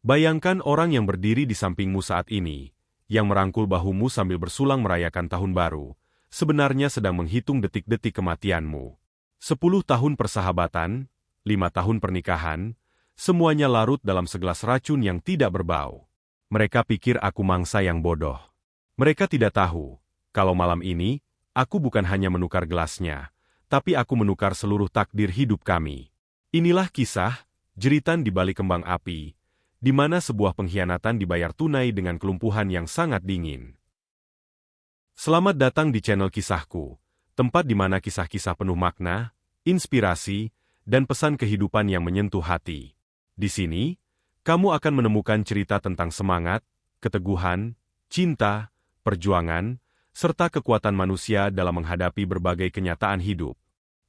Bayangkan orang yang berdiri di sampingmu saat ini, yang merangkul bahumu sambil bersulang merayakan tahun baru, sebenarnya sedang menghitung detik-detik kematianmu. 10 tahun persahabatan, 5 tahun pernikahan, semuanya larut dalam segelas racun yang tidak berbau. Mereka pikir aku mangsa yang bodoh. Mereka tidak tahu, kalau malam ini, aku bukan hanya menukar gelasnya, tapi aku menukar seluruh takdir hidup kami. Inilah kisah, jeritan di balik kembang api, di mana sebuah pengkhianatan dibayar tunai dengan kelumpuhan yang sangat dingin. Selamat datang di channel Kisahku, tempat di mana kisah-kisah penuh makna, inspirasi, dan pesan kehidupan yang menyentuh hati. Di sini, kamu akan menemukan cerita tentang semangat, keteguhan, cinta, perjuangan, serta kekuatan manusia dalam menghadapi berbagai kenyataan hidup.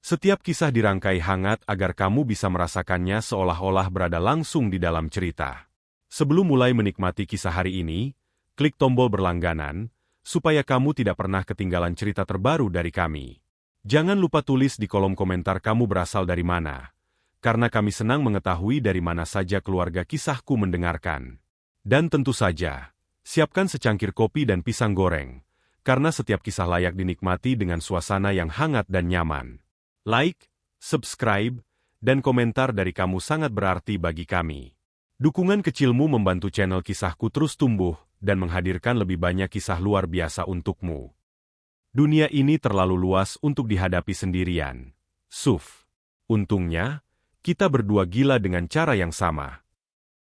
Setiap kisah dirangkai hangat agar kamu bisa merasakannya seolah-olah berada langsung di dalam cerita. Sebelum mulai menikmati kisah hari ini, klik tombol berlangganan, supaya kamu tidak pernah ketinggalan cerita terbaru dari kami. Jangan lupa tulis di kolom komentar kamu berasal dari mana, karena kami senang mengetahui dari mana saja keluarga Kisahku mendengarkan. Dan tentu saja, siapkan secangkir kopi dan pisang goreng, karena setiap kisah layak dinikmati dengan suasana yang hangat dan nyaman. Like, subscribe, dan komentar dari kamu sangat berarti bagi kami. Dukungan kecilmu membantu channel Kisahku terus tumbuh dan menghadirkan lebih banyak kisah luar biasa untukmu. Dunia ini terlalu luas untuk dihadapi sendirian. Suf. Untungnya, kita berdua gila dengan cara yang sama.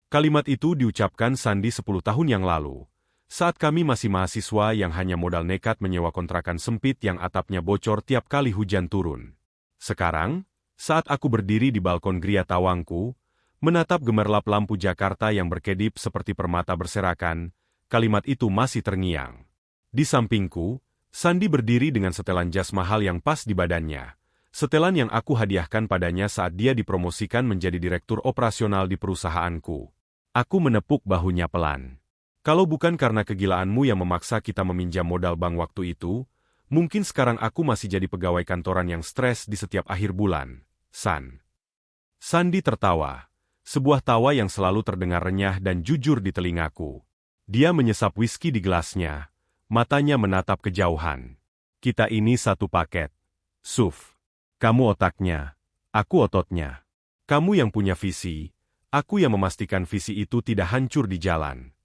Kalimat itu diucapkan Sandi 10 tahun yang lalu, saat kami masih mahasiswa yang hanya modal nekat menyewa kontrakan sempit yang atapnya bocor tiap kali hujan turun. Sekarang, saat aku berdiri di balkon Gria Tawangku, menatap gemerlap lampu Jakarta yang berkedip seperti permata berserakan, kalimat itu masih terngiang. Di sampingku, Sandi berdiri dengan setelan jas mahal yang pas di badannya, setelan yang aku hadiahkan padanya saat dia dipromosikan menjadi direktur operasional di perusahaanku. Aku menepuk bahunya pelan. Kalau bukan karena kegilaanmu yang memaksa kita meminjam modal bank waktu itu, mungkin sekarang aku masih jadi pegawai kantoran yang stres di setiap akhir bulan, San. Sandi tertawa, sebuah tawa yang selalu terdengar renyah dan jujur di telingaku. Dia menyesap whisky di gelasnya, matanya menatap kejauhan. Kita ini satu paket. Suf. Kamu otaknya, aku ototnya. Kamu yang punya visi, aku yang memastikan visi itu tidak hancur di jalan.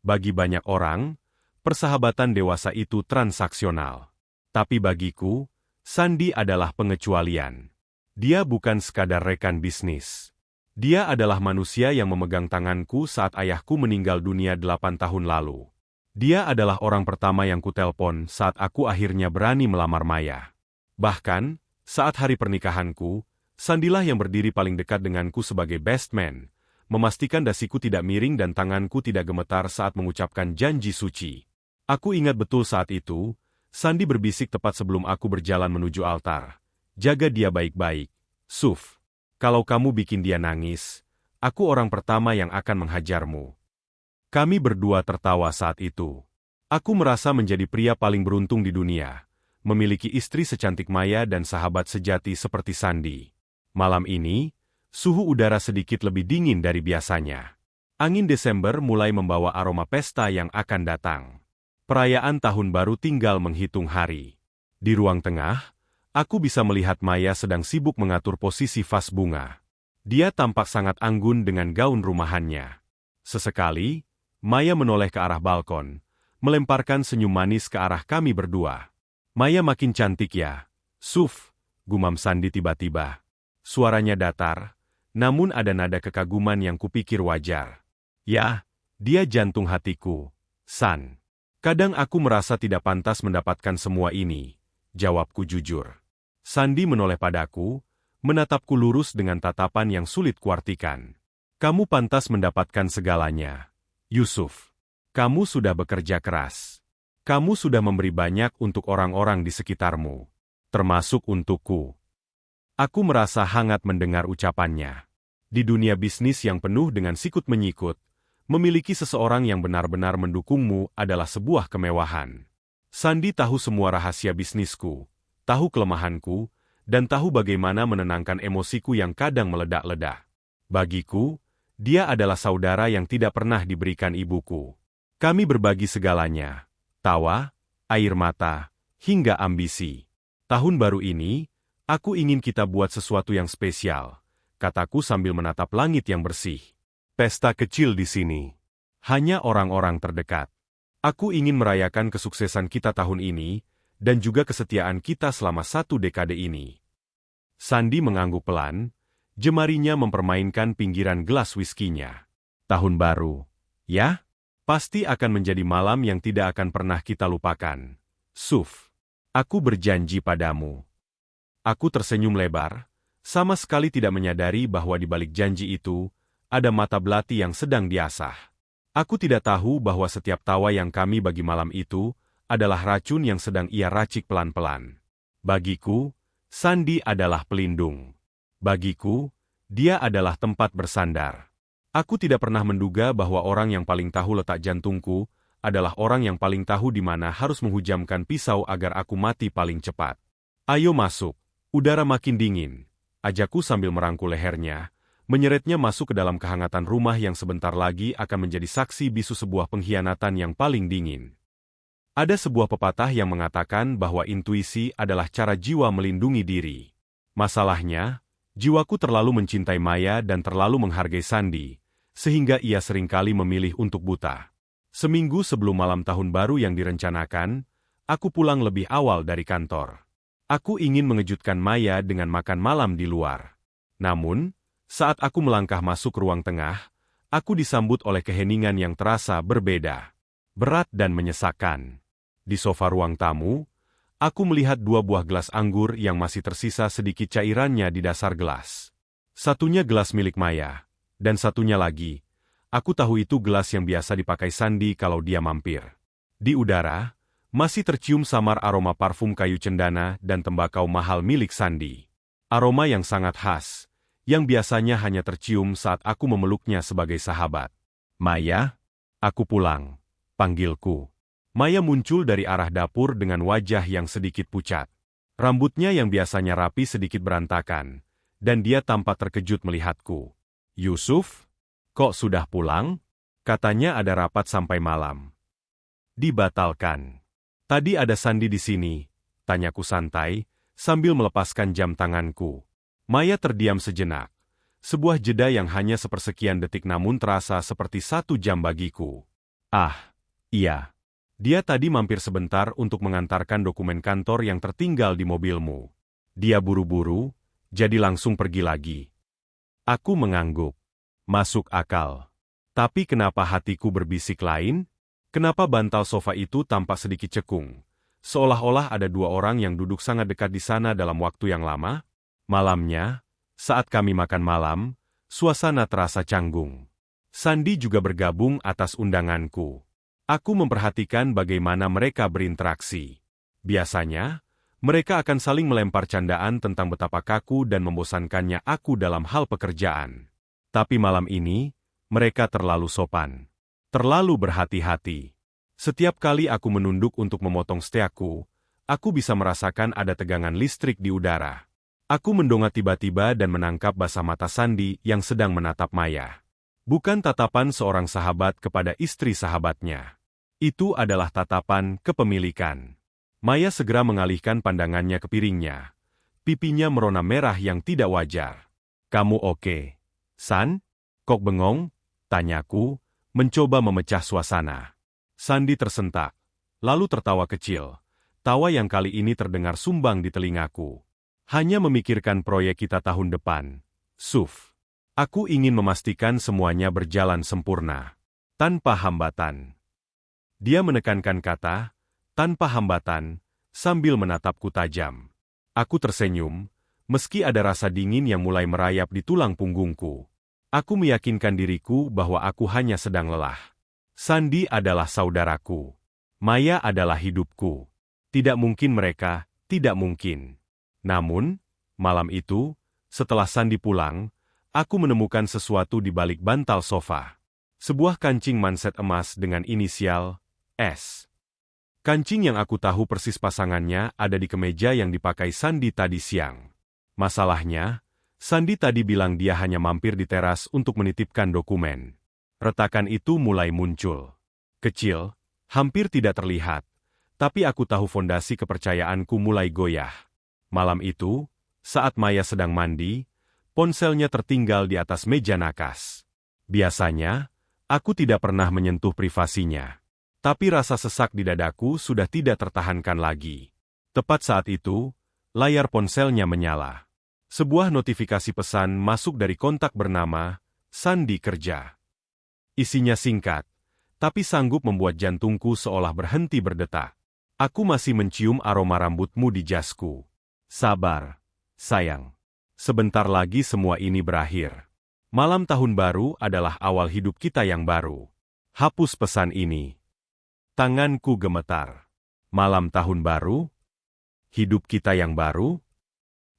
Bagi banyak orang, persahabatan dewasa itu transaksional. Tapi bagiku, Sandi adalah pengecualian. Dia bukan sekadar rekan bisnis. Dia adalah manusia yang memegang tanganku saat ayahku meninggal dunia 8 tahun lalu. Dia adalah orang pertama yang kutelpon saat aku akhirnya berani melamar Maya. Bahkan, saat hari pernikahanku, Sandilah yang berdiri paling dekat denganku sebagai best man, memastikan dasiku tidak miring dan tanganku tidak gemetar saat mengucapkan janji suci. Aku ingat betul saat itu, Sandi berbisik tepat sebelum aku berjalan menuju altar. Jaga dia baik-baik, Suf. Kalau kamu bikin dia nangis, aku orang pertama yang akan menghajarmu. Kami berdua tertawa saat itu. Aku merasa menjadi pria paling beruntung di dunia, memiliki istri secantik Maya dan sahabat sejati seperti Sandi. Malam ini, suhu udara sedikit lebih dingin dari biasanya. Angin Desember mulai membawa aroma pesta yang akan datang. Perayaan tahun baru tinggal menghitung hari. Di ruang tengah, aku bisa melihat Maya sedang sibuk mengatur posisi vas bunga. Dia tampak sangat anggun dengan gaun rumahannya. Sesekali, Maya menoleh ke arah balkon, melemparkan senyum manis ke arah kami berdua. Maya makin cantik ya, Suf, gumam Sandi tiba-tiba. Suaranya datar, namun ada nada kekaguman yang kupikir wajar. Ya, dia jantung hatiku, San. Kadang aku merasa tidak pantas mendapatkan semua ini, jawabku jujur. Sandi menoleh padaku, menatapku lurus dengan tatapan yang sulit kuartikan. Kamu pantas mendapatkan segalanya, Yusuf. Kamu sudah bekerja keras. Kamu sudah memberi banyak untuk orang-orang di sekitarmu, termasuk untukku. Aku merasa hangat mendengar ucapannya. Di dunia bisnis yang penuh dengan sikut-menyikut, memiliki seseorang yang benar-benar mendukungmu adalah sebuah kemewahan. Sandi tahu semua rahasia bisnisku, tahu kelemahanku, dan tahu bagaimana menenangkan emosiku yang kadang meledak-ledak. Bagiku, Dia adalah saudara yang tidak pernah diberikan ibuku. Kami berbagi segalanya. Tawa, air mata, hingga ambisi. Tahun baru ini, aku ingin kita buat sesuatu yang spesial, kataku sambil menatap langit yang bersih. Pesta kecil di sini. Hanya orang-orang terdekat. Aku ingin merayakan kesuksesan kita tahun ini, dan juga kesetiaan kita selama 1 dekade ini. Sandy mengangguk pelan, jemarinya mempermainkan pinggiran gelas whiskinya. Tahun baru, ya? Pasti akan menjadi malam yang tidak akan pernah kita lupakan. Suf, aku berjanji padamu. Aku tersenyum lebar, sama sekali tidak menyadari bahwa di balik janji itu, ada mata belati yang sedang diasah. Aku tidak tahu bahwa setiap tawa yang kami bagi malam itu, adalah racun yang sedang ia racik pelan-pelan. Bagiku, Sandy adalah pelindung. Bagiku, dia adalah tempat bersandar. Aku tidak pernah menduga bahwa orang yang paling tahu letak jantungku, adalah orang yang paling tahu di mana harus menghujamkan pisau agar aku mati paling cepat. Ayo masuk, udara makin dingin, ajakku sambil merangkul lehernya, menyeretnya masuk ke dalam kehangatan rumah yang sebentar lagi akan menjadi saksi bisu sebuah pengkhianatan yang paling dingin. Ada sebuah pepatah yang mengatakan bahwa intuisi adalah cara jiwa melindungi diri. Masalahnya, jiwaku terlalu mencintai Maya dan terlalu menghargai Sandy, sehingga ia seringkali memilih untuk buta. Seminggu sebelum malam tahun baru yang direncanakan, aku pulang lebih awal dari kantor. Aku ingin mengejutkan Maya dengan makan malam di luar. Namun, saat aku melangkah masuk ruang tengah, aku disambut oleh keheningan yang terasa berbeda, berat dan menyesakkan. Di sofa ruang tamu, aku melihat 2 buah gelas anggur yang masih tersisa sedikit cairannya di dasar gelas. Satunya gelas milik Maya, dan satunya lagi, aku tahu itu gelas yang biasa dipakai Sandy kalau dia mampir. Di udara, masih tercium samar aroma parfum kayu cendana dan tembakau mahal milik Sandy. Aroma yang sangat khas, yang biasanya hanya tercium saat aku memeluknya sebagai sahabat. Maya, aku pulang, panggilku. Maya muncul dari arah dapur dengan wajah yang sedikit pucat. Rambutnya yang biasanya rapi sedikit berantakan, dan dia tampak terkejut melihatku. Yusuf, kok sudah pulang? Katanya ada rapat sampai malam. Dibatalkan. Tadi ada Sandy di sini, tanyaku santai, sambil melepaskan jam tanganku. Maya terdiam sejenak. Sebuah jeda yang hanya sepersekian detik namun terasa seperti 1 jam bagiku. Ah, iya. Dia tadi mampir sebentar untuk mengantarkan dokumen kantor yang tertinggal di mobilmu. Dia buru-buru, jadi langsung pergi lagi. Aku mengangguk. Masuk akal. Tapi kenapa hatiku berbisik lain? Kenapa bantal sofa itu tampak sedikit cekung? Seolah-olah ada 2 orang yang duduk sangat dekat di sana dalam waktu yang lama. Malamnya, saat kami makan malam, suasana terasa canggung. Sandy juga bergabung atas undanganku. Aku memperhatikan bagaimana mereka berinteraksi. Biasanya, mereka akan saling melempar candaan tentang betapa kaku dan membosankannya aku dalam hal pekerjaan. Tapi malam ini, mereka terlalu sopan. Terlalu berhati-hati. Setiap kali aku menunduk untuk memotong steakku, aku bisa merasakan ada tegangan listrik di udara. Aku mendongak tiba-tiba dan menangkap basah mata Sandy yang sedang menatap Maya. Bukan tatapan seorang sahabat kepada istri sahabatnya. Itu adalah tatapan kepemilikan. Maya segera mengalihkan pandangannya ke piringnya. Pipinya merona merah yang tidak wajar. Kamu oke, San? Kok bengong? Tanyaku, mencoba memecah suasana. Sandy tersentak, lalu tertawa kecil. Tawa yang kali ini terdengar sumbang di telingaku. Hanya memikirkan proyek kita tahun depan. Suf. Aku ingin memastikan semuanya berjalan sempurna. Tanpa hambatan. Dia menekankan kata, tanpa hambatan, sambil menatapku tajam. Aku tersenyum, meski ada rasa dingin yang mulai merayap di tulang punggungku. Aku meyakinkan diriku bahwa aku hanya sedang lelah. Sandy adalah saudaraku. Maya adalah hidupku. Tidak mungkin mereka, tidak mungkin. Namun, malam itu, setelah Sandy pulang, aku menemukan sesuatu di balik bantal sofa. Sebuah kancing manset emas dengan inisial S. Kancing yang aku tahu persis pasangannya ada di kemeja yang dipakai Sandy tadi siang. Masalahnya, Sandy tadi bilang dia hanya mampir di teras untuk menitipkan dokumen. Retakan itu mulai muncul. Kecil, hampir tidak terlihat, tapi aku tahu fondasi kepercayaanku mulai goyah. Malam itu, saat Maya sedang mandi, ponselnya tertinggal di atas meja nakas. Biasanya, aku tidak pernah menyentuh privasinya. Tapi rasa sesak di dadaku sudah tidak tertahankan lagi. Tepat saat itu, layar ponselnya menyala. Sebuah notifikasi pesan masuk dari kontak bernama Sandy Kerja. Isinya singkat, tapi sanggup membuat jantungku seolah berhenti berdetak. Aku masih mencium aroma rambutmu di jasku. Sabar, sayang. Sebentar lagi semua ini berakhir. Malam tahun baru adalah awal hidup kita yang baru. Hapus pesan ini. Tanganku gemetar. Malam tahun baru? Hidup kita yang baru?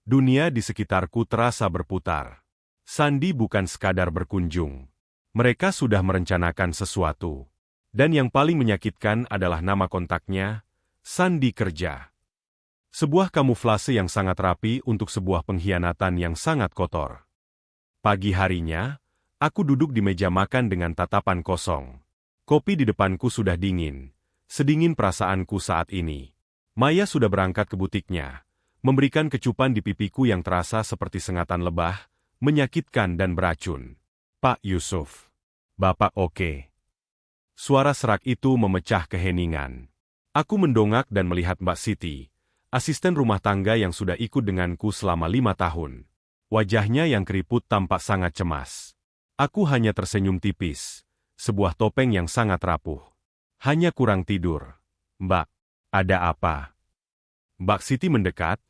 Dunia di sekitarku terasa berputar. Sandy bukan sekadar berkunjung. Mereka sudah merencanakan sesuatu. Dan yang paling menyakitkan adalah nama kontaknya, Sandy Kerja. Sebuah kamuflase yang sangat rapi untuk sebuah pengkhianatan yang sangat kotor. Pagi harinya, aku duduk di meja makan dengan tatapan kosong. Kopi di depanku sudah dingin. Sedingin perasaanku saat ini. Maya sudah berangkat ke butiknya, memberikan kecupan di pipiku yang terasa seperti sengatan lebah, menyakitkan dan beracun. Pak Yusuf. Bapak oke. Suara serak itu memecah keheningan. Aku mendongak dan melihat Mbak Siti, asisten rumah tangga yang sudah ikut denganku selama 5 tahun. Wajahnya yang keriput tampak sangat cemas. Aku hanya tersenyum tipis, sebuah topeng yang sangat rapuh. Hanya kurang tidur. Mbak, ada apa? Mbak Siti mendekat,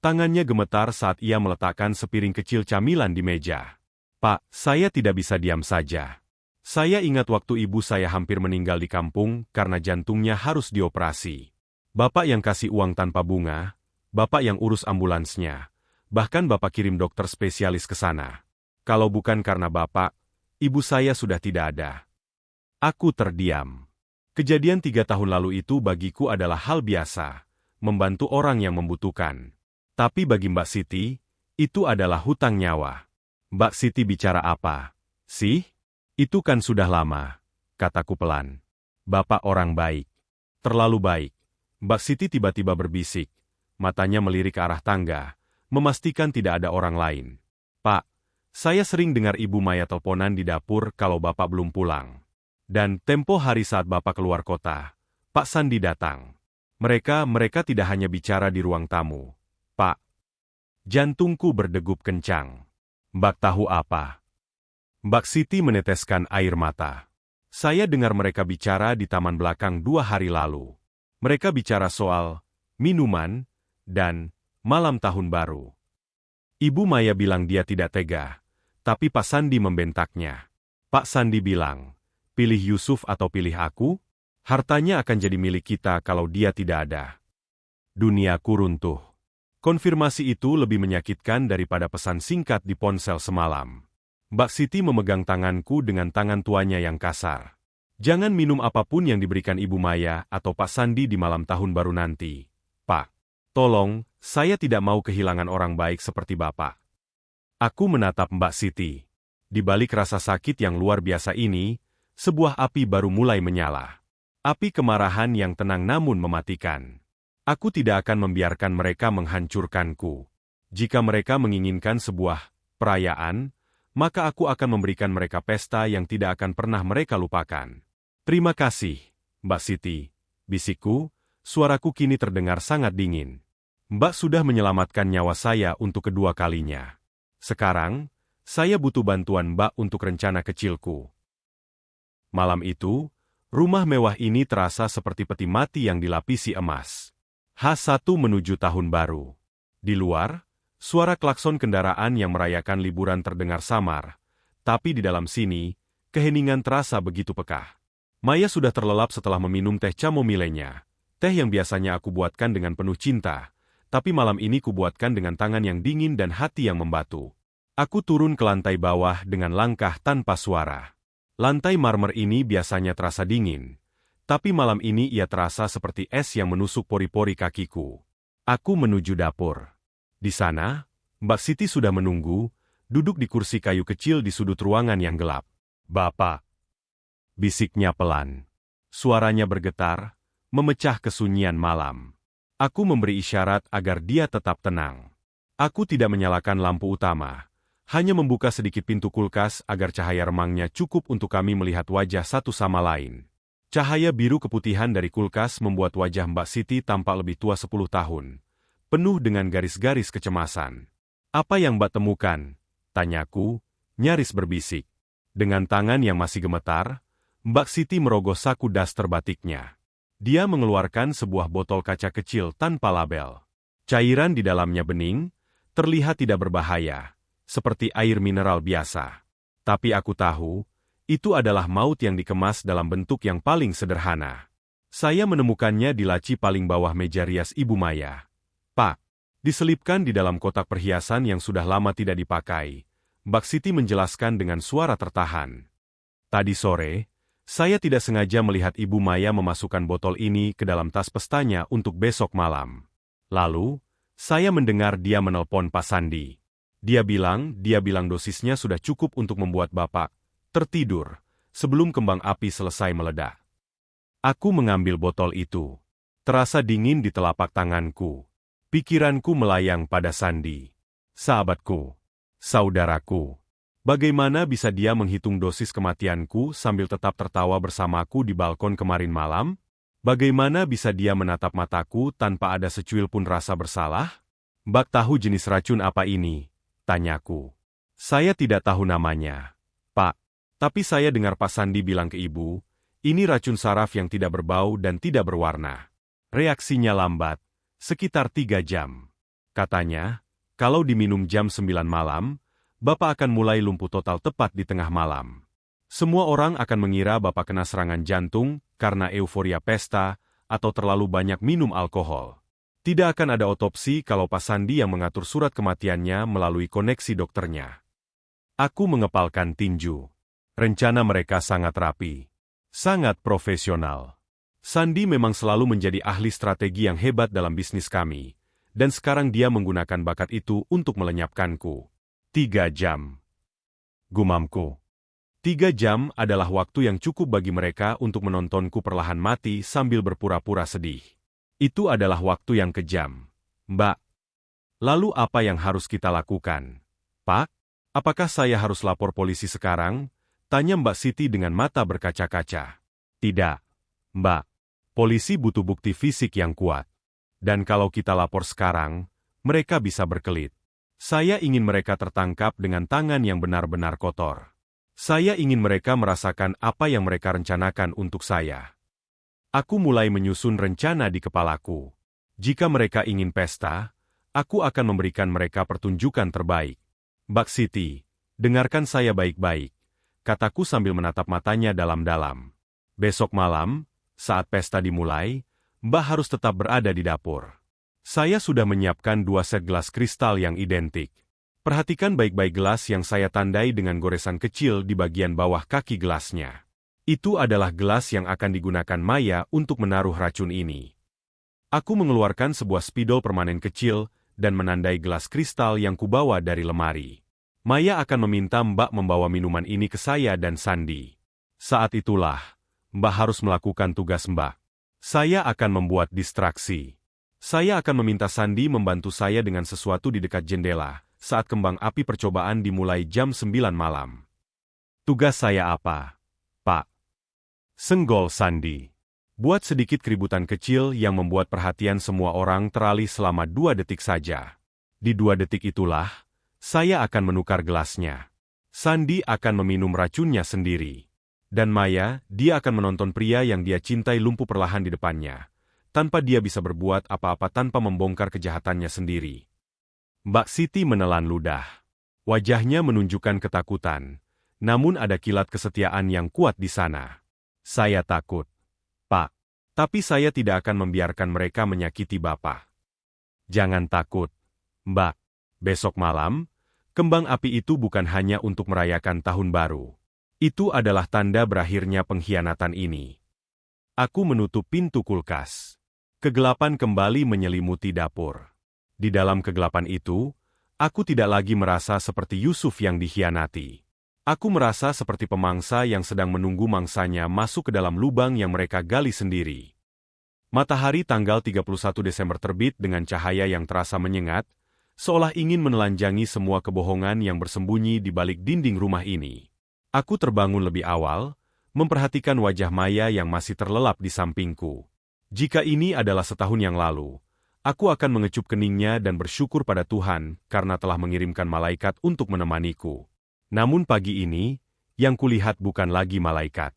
tangannya gemetar saat ia meletakkan sepiring kecil camilan di meja. Pak, saya tidak bisa diam saja. Saya ingat waktu ibu saya hampir meninggal di kampung karena jantungnya harus dioperasi. Bapak yang kasih uang tanpa bunga, bapak yang urus ambulansnya, bahkan bapak kirim dokter spesialis ke sana. Kalau bukan karena bapak, ibu saya sudah tidak ada. Aku terdiam. Kejadian 3 tahun lalu itu bagiku adalah hal biasa, membantu orang yang membutuhkan. Tapi bagi Mbak Siti, itu adalah hutang nyawa. Mbak Siti bicara apa? Sih? Itu kan sudah lama, kataku pelan. Bapak orang baik. Terlalu baik. Mbak Siti tiba-tiba berbisik, matanya melirik ke arah tangga, memastikan tidak ada orang lain. Pak, saya sering dengar Ibu Maya teleponan di dapur kalau Bapak belum pulang. Dan tempo hari saat Bapak keluar kota, Pak Sandy datang. Mereka tidak hanya bicara di ruang tamu. Pak, jantungku berdegup kencang. Mbak tahu apa? Mbak Siti meneteskan air mata. Saya dengar mereka bicara di taman belakang 2 hari lalu. Mereka bicara soal minuman dan malam tahun baru. Ibu Maya bilang dia tidak tega, tapi Pak Sandy membentaknya. Pak Sandy bilang, pilih Yusuf atau pilih aku? Hartanya akan jadi milik kita kalau dia tidak ada. Duniaku runtuh. Konfirmasi itu lebih menyakitkan daripada pesan singkat di ponsel semalam. Mbak Siti memegang tanganku dengan tangan tuanya yang kasar. Jangan minum apapun yang diberikan Ibu Maya atau Pak Sandy di malam tahun baru nanti. Pak, tolong, saya tidak mau kehilangan orang baik seperti Bapak. Aku menatap Mbak Siti. Di balik rasa sakit yang luar biasa ini, sebuah api baru mulai menyala. Api kemarahan yang tenang namun mematikan. Aku tidak akan membiarkan mereka menghancurkanku. Jika mereka menginginkan sebuah perayaan, maka aku akan memberikan mereka pesta yang tidak akan pernah mereka lupakan. Terima kasih, Mbak Siti. Bisikku, suaraku kini terdengar sangat dingin. Mbak sudah menyelamatkan nyawa saya untuk kedua kalinya. Sekarang, saya butuh bantuan Mbak untuk rencana kecilku. Malam itu, rumah mewah ini terasa seperti peti mati yang dilapisi emas. H1 menuju tahun baru. Di luar, suara klakson kendaraan yang merayakan liburan terdengar samar, tapi di dalam sini, keheningan terasa begitu peka. Maya sudah terlelap setelah meminum teh chamomile-nya, teh yang biasanya aku buatkan dengan penuh cinta, tapi malam ini kubuatkan dengan tangan yang dingin dan hati yang membatu. Aku turun ke lantai bawah dengan langkah tanpa suara. Lantai marmer ini biasanya terasa dingin, tapi malam ini ia terasa seperti es yang menusuk pori-pori kakiku. Aku menuju dapur. Di sana, Mbak Siti sudah menunggu, duduk di kursi kayu kecil di sudut ruangan yang gelap. "Bapak," bisiknya pelan. Suaranya bergetar, memecah kesunyian malam. Aku memberi isyarat agar dia tetap tenang. Aku tidak menyalakan lampu utama, hanya membuka sedikit pintu kulkas agar cahaya remangnya cukup untuk kami melihat wajah satu sama lain. Cahaya biru keputihan dari kulkas membuat wajah Mbak Siti tampak lebih tua 10 tahun, penuh dengan garis-garis kecemasan. "Apa yang Mbak temukan?" tanyaku, nyaris berbisik. Dengan tangan yang masih gemetar, Mbak Siti merogoh saku daster batiknya. Dia mengeluarkan sebuah botol kaca kecil tanpa label. Cairan di dalamnya bening, terlihat tidak berbahaya, seperti air mineral biasa. Tapi aku tahu, itu adalah maut yang dikemas dalam bentuk yang paling sederhana. Saya menemukannya di laci paling bawah meja rias Ibu Maya. "Pak," diselipkan di dalam kotak perhiasan yang sudah lama tidak dipakai, Mbak Siti menjelaskan dengan suara tertahan. "Tadi sore, saya tidak sengaja melihat Ibu Maya memasukkan botol ini ke dalam tas pestanya untuk besok malam. Lalu, saya mendengar dia menelpon Pak Sandi. Dia bilang dosisnya sudah cukup untuk membuat Bapak tertidur sebelum kembang api selesai meledak." Aku mengambil botol itu. Terasa dingin di telapak tanganku. Pikiranku melayang pada Sandi. Sahabatku, saudaraku. Bagaimana bisa dia menghitung dosis kematianku sambil tetap tertawa bersamaku di balkon kemarin malam? Bagaimana bisa dia menatap mataku tanpa ada secuil pun rasa bersalah? "Mbak tahu jenis racun apa ini?" tanyaku. "Saya tidak tahu namanya, Pak. Tapi saya dengar Pak Sandi bilang ke Ibu, ini racun saraf yang tidak berbau dan tidak berwarna. Reaksinya lambat, sekitar 3 jam. Katanya, kalau diminum jam 9 malam, Bapak akan mulai lumpuh total tepat di tengah malam. Semua orang akan mengira Bapak kena serangan jantung karena euforia pesta atau terlalu banyak minum alkohol. Tidak akan ada otopsi kalau Pak Sandi yang mengatur surat kematiannya melalui koneksi dokternya." Aku mengepalkan tinju. Rencana mereka sangat rapi, sangat profesional. Sandi memang selalu menjadi ahli strategi yang hebat dalam bisnis kami, dan sekarang dia menggunakan bakat itu untuk melenyapkanku. 3 jam. Gumamku. 3 jam adalah waktu yang cukup bagi mereka untuk menontonku perlahan mati sambil berpura-pura sedih. Itu adalah waktu yang kejam. "Mbak, lalu apa yang harus kita lakukan?" "Pak, apakah saya harus lapor polisi sekarang?" tanya Mbak Siti dengan mata berkaca-kaca. "Tidak, Mbak. Polisi butuh bukti fisik yang kuat. Dan kalau kita lapor sekarang, mereka bisa berkelit. Saya ingin mereka tertangkap dengan tangan yang benar-benar kotor. Saya ingin mereka merasakan apa yang mereka rencanakan untuk saya." Aku mulai menyusun rencana di kepalaku. Jika mereka ingin pesta, aku akan memberikan mereka pertunjukan terbaik. "Mbak Siti, dengarkan saya baik-baik," kataku sambil menatap matanya dalam-dalam. "Besok malam, saat pesta dimulai, Mbak harus tetap berada di dapur. Saya sudah menyiapkan 2 set gelas kristal yang identik. Perhatikan baik-baik gelas yang saya tandai dengan goresan kecil di bagian bawah kaki gelasnya. Itu adalah gelas yang akan digunakan Maya untuk menaruh racun ini." Aku mengeluarkan sebuah spidol permanen kecil dan menandai gelas kristal yang kubawa dari lemari. "Maya akan meminta Mbak membawa minuman ini ke saya dan Sandi. Saat itulah, Mbak harus melakukan tugas Mbak. Saya akan membuat distraksi. Saya akan meminta Sandi membantu saya dengan sesuatu di dekat jendela saat kembang api percobaan dimulai jam 9 malam." "Tugas saya apa, Pak?" senggol Sandi. "Buat sedikit keributan kecil yang membuat perhatian semua orang teralih selama 2 detik saja. Di 2 detik itulah, saya akan menukar gelasnya. Sandi akan meminum racunnya sendiri. Dan Maya, dia akan menonton pria yang dia cintai lumpuh perlahan di depannya, tanpa dia bisa berbuat apa-apa tanpa membongkar kejahatannya sendiri." Mbak Siti menelan ludah. Wajahnya menunjukkan ketakutan, namun ada kilat kesetiaan yang kuat di sana. "Saya takut, Pak. Tapi saya tidak akan membiarkan mereka menyakiti Bapak." "Jangan takut, Mbak. Besok malam, kembang api itu bukan hanya untuk merayakan tahun baru. Itu adalah tanda berakhirnya pengkhianatan ini." Aku menutup pintu kulkas. Kegelapan kembali menyelimuti dapur. Di dalam kegelapan itu, Aku tidak lagi merasa seperti Yusuf yang dikhianati. Aku merasa seperti pemangsa yang sedang menunggu mangsanya masuk ke dalam lubang yang mereka gali sendiri. Matahari tanggal 31 Desember terbit dengan cahaya yang terasa menyengat, seolah ingin menelanjangi semua kebohongan yang bersembunyi di balik dinding rumah ini. Aku terbangun lebih awal, memperhatikan wajah Maya yang masih terlelap di sampingku. Jika ini adalah setahun yang lalu, aku akan mengecup keningnya dan bersyukur pada Tuhan karena telah mengirimkan malaikat untuk menemaniku. Namun pagi ini, yang kulihat bukan lagi malaikat.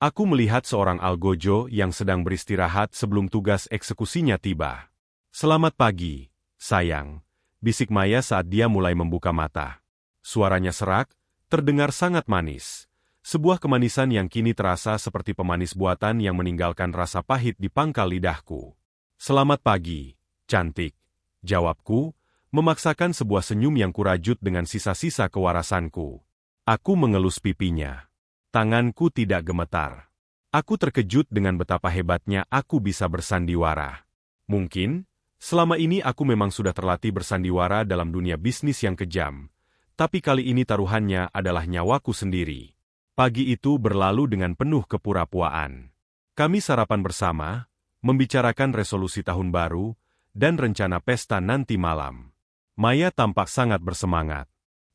Aku melihat seorang algojo yang sedang beristirahat sebelum tugas eksekusinya tiba. "Selamat pagi, sayang," bisik Maya saat dia mulai membuka mata. Suaranya serak, terdengar sangat manis. Sebuah kemanisan yang kini terasa seperti pemanis buatan yang meninggalkan rasa pahit di pangkal lidahku. "Selamat pagi, cantik," jawabku, memaksakan sebuah senyum yang kurajut dengan sisa-sisa kewarasanku. Aku mengelus pipinya. Tanganku tidak gemetar. Aku terkejut dengan betapa hebatnya aku bisa bersandiwara. Mungkin, selama ini aku memang sudah terlatih bersandiwara dalam dunia bisnis yang kejam, tapi kali ini taruhannya adalah nyawaku sendiri. Pagi itu berlalu dengan penuh kepura-puaan. Kami sarapan bersama, membicarakan resolusi tahun baru, dan rencana pesta nanti malam. Maya tampak sangat bersemangat.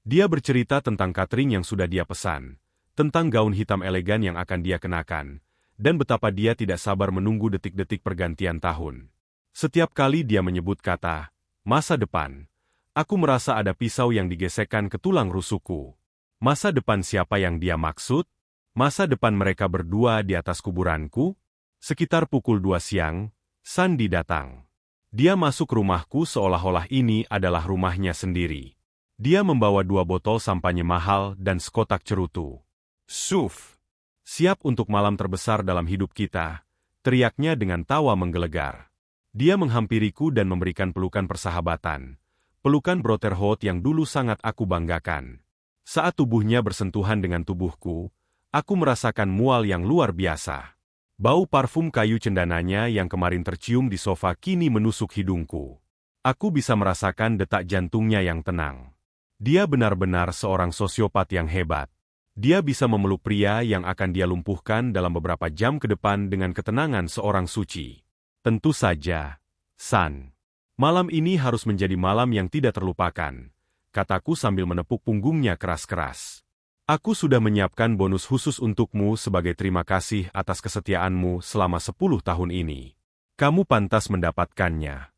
Dia bercerita tentang catering yang sudah dia pesan, tentang gaun hitam elegan yang akan dia kenakan, dan betapa dia tidak sabar menunggu detik-detik pergantian tahun. Setiap kali dia menyebut kata masa depan, aku merasa ada pisau yang digesekkan ke tulang rusukku. Masa depan siapa yang dia maksud? Masa depan mereka berdua di atas kuburanku? Sekitar pukul 2 siang, Sandi datang. Dia masuk rumahku seolah-olah ini adalah rumahnya sendiri. Dia membawa 2 botol sampanye mahal dan sekotak cerutu. "Suf, siap untuk malam terbesar dalam hidup kita," teriaknya dengan tawa menggelegar. Dia menghampiriku dan memberikan pelukan persahabatan. Pelukan Brotherhood yang dulu sangat aku banggakan. Saat tubuhnya bersentuhan dengan tubuhku, aku merasakan mual yang luar biasa. Bau parfum kayu cendananya yang kemarin tercium di sofa kini menusuk hidungku. Aku bisa merasakan detak jantungnya yang tenang. Dia benar-benar seorang sosiopat yang hebat. Dia bisa memeluk pria yang akan dia lumpuhkan dalam beberapa jam ke depan dengan ketenangan seorang suci. Tentu saja, San. Malam ini harus menjadi malam yang tidak terlupakan, kataku sambil menepuk punggungnya keras-keras. "Aku sudah menyiapkan bonus khusus untukmu sebagai terima kasih atas kesetiaanmu selama 10 tahun ini. Kamu pantas mendapatkannya."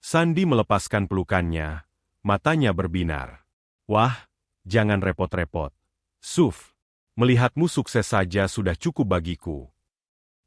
Sandi melepaskan pelukannya, matanya berbinar. "Wah, jangan repot-repot. Suf, melihatmu sukses saja sudah cukup bagiku."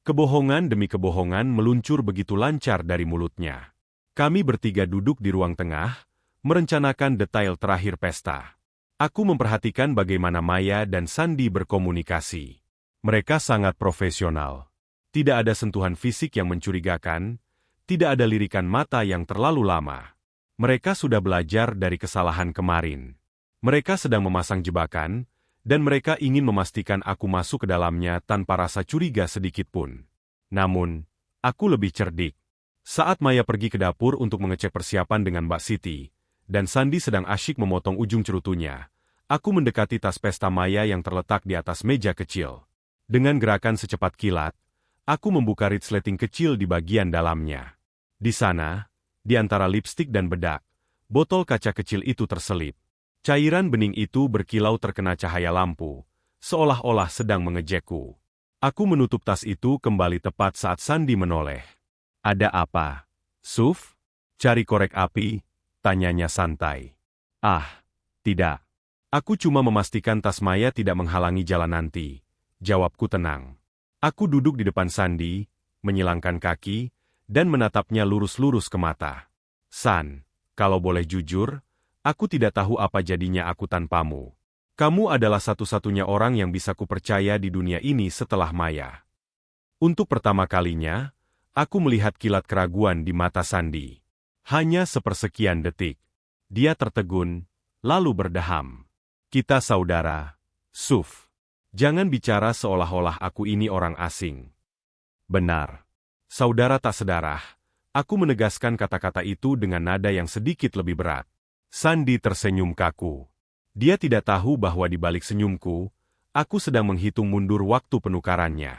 Kebohongan demi kebohongan meluncur begitu lancar dari mulutnya. Kami bertiga duduk di ruang tengah, merencanakan detail terakhir pesta. Aku memperhatikan bagaimana Maya dan Sandi berkomunikasi. Mereka sangat profesional. Tidak ada sentuhan fisik yang mencurigakan, tidak ada lirikan mata yang terlalu lama. Mereka sudah belajar dari kesalahan kemarin. Mereka sedang memasang jebakan, dan mereka ingin memastikan aku masuk ke dalamnya tanpa rasa curiga sedikitpun. Namun, aku lebih cerdik. Saat Maya pergi ke dapur untuk mengecek persiapan dengan Mbak Siti, dan Sandi sedang asyik memotong ujung cerutunya, aku mendekati tas pesta Maya yang terletak di atas meja kecil. Dengan gerakan secepat kilat, aku membuka resleting kecil di bagian dalamnya. Di sana, di antara lipstik dan bedak, botol kaca kecil itu terselip. Cairan bening itu berkilau terkena cahaya lampu, seolah-olah sedang mengejekku. Aku menutup tas itu kembali tepat saat Sandi menoleh. "Ada apa, Suf? Cari korek api?" tanyanya santai. "Ah, tidak. Aku cuma memastikan tas Maya tidak menghalangi jalan nanti," jawabku tenang. Aku duduk di depan Sandi, menyilangkan kaki, dan menatapnya lurus-lurus ke mata. "San, kalau boleh jujur, aku tidak tahu apa jadinya aku tanpamu. Kamu adalah satu-satunya orang yang bisa kupercaya di dunia ini setelah Maya." Untuk pertama kalinya, aku melihat kilat keraguan di mata Sandi. Hanya sepersekian detik. Dia tertegun, lalu berdeham. "Kita saudara, Suf. Jangan bicara seolah-olah aku ini orang asing." "Benar. Saudara tak sedarah." Aku menegaskan kata-kata itu dengan nada yang sedikit lebih berat. Sandi tersenyum kaku. Dia tidak tahu bahwa di balik senyumku, aku sedang menghitung mundur waktu penukarannya.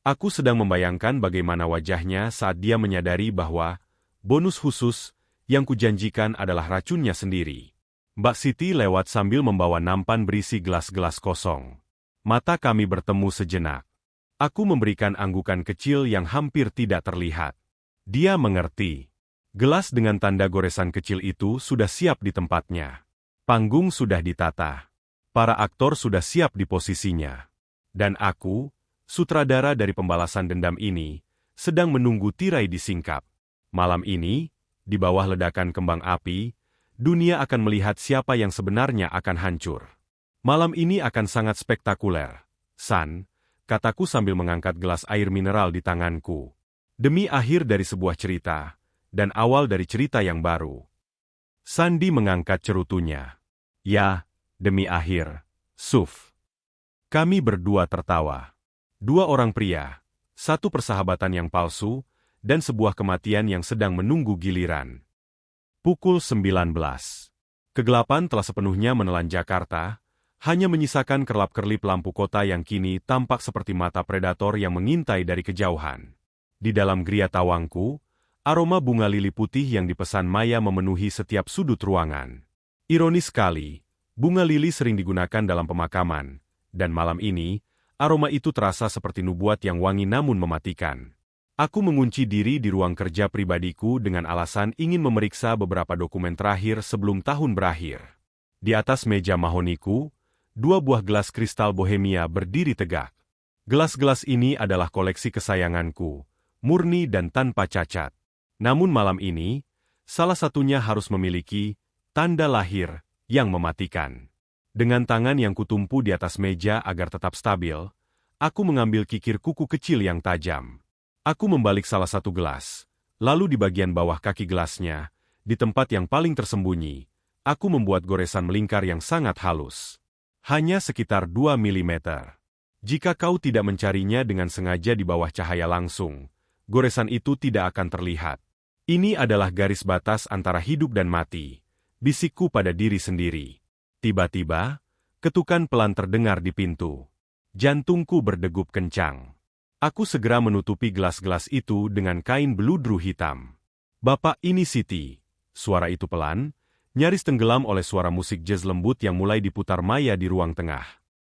Aku sedang membayangkan bagaimana wajahnya saat dia menyadari bahwa bonus khusus yang kujanjikan adalah racunnya sendiri. Mbak Siti lewat sambil membawa nampan berisi gelas-gelas kosong. Mata kami bertemu sejenak. Aku memberikan anggukan kecil yang hampir tidak terlihat. Dia mengerti. Gelas dengan tanda goresan kecil itu sudah siap di tempatnya. Panggung sudah ditata. Para aktor sudah siap di posisinya. Dan aku, sutradara dari pembalasan dendam ini, sedang menunggu tirai disingkap. Malam ini, di bawah ledakan kembang api, dunia akan melihat siapa yang sebenarnya akan hancur. Malam ini akan sangat spektakuler. San, kataku sambil mengangkat gelas air mineral di tanganku. Demi akhir dari sebuah cerita, dan awal dari cerita yang baru. Sandi mengangkat cerutunya. Ya, demi akhir. Suf. Kami berdua tertawa. Dua orang pria, satu persahabatan yang palsu, dan sebuah kematian yang sedang menunggu giliran. Pukul 19. Kegelapan telah sepenuhnya menelan Jakarta, hanya menyisakan kerlap-kerlip lampu kota yang kini tampak seperti mata predator yang mengintai dari kejauhan. Di dalam geria tawangku, aroma bunga lili putih yang dipesan Maya memenuhi setiap sudut ruangan. Ironis sekali, bunga lili sering digunakan dalam pemakaman, dan malam ini, aroma itu terasa seperti nubuat yang wangi namun mematikan. Aku mengunci diri di ruang kerja pribadiku dengan alasan ingin memeriksa beberapa dokumen terakhir sebelum tahun berakhir. Di atas meja mahoniku, dua buah gelas kristal Bohemia berdiri tegak. Gelas-gelas ini adalah koleksi kesayanganku, murni dan tanpa cacat. Namun malam ini, salah satunya harus memiliki tanda lahir yang mematikan. Dengan tangan yang kutumpu di atas meja agar tetap stabil, aku mengambil kikir kuku kecil yang tajam. Aku membalik salah satu gelas, lalu di bagian bawah kaki gelasnya, di tempat yang paling tersembunyi, aku membuat goresan melingkar yang sangat halus. Hanya sekitar 2 mm. Jika kau tidak mencarinya dengan sengaja di bawah cahaya langsung, goresan itu tidak akan terlihat. Ini adalah garis batas antara hidup dan mati, bisikku pada diri sendiri. Tiba-tiba, ketukan pelan terdengar di pintu. Jantungku berdegup kencang. Aku segera menutupi gelas-gelas itu dengan kain beludru hitam. Bapak, ini Siti. Suara itu pelan, nyaris tenggelam oleh suara musik jazz lembut yang mulai diputar Maya di ruang tengah.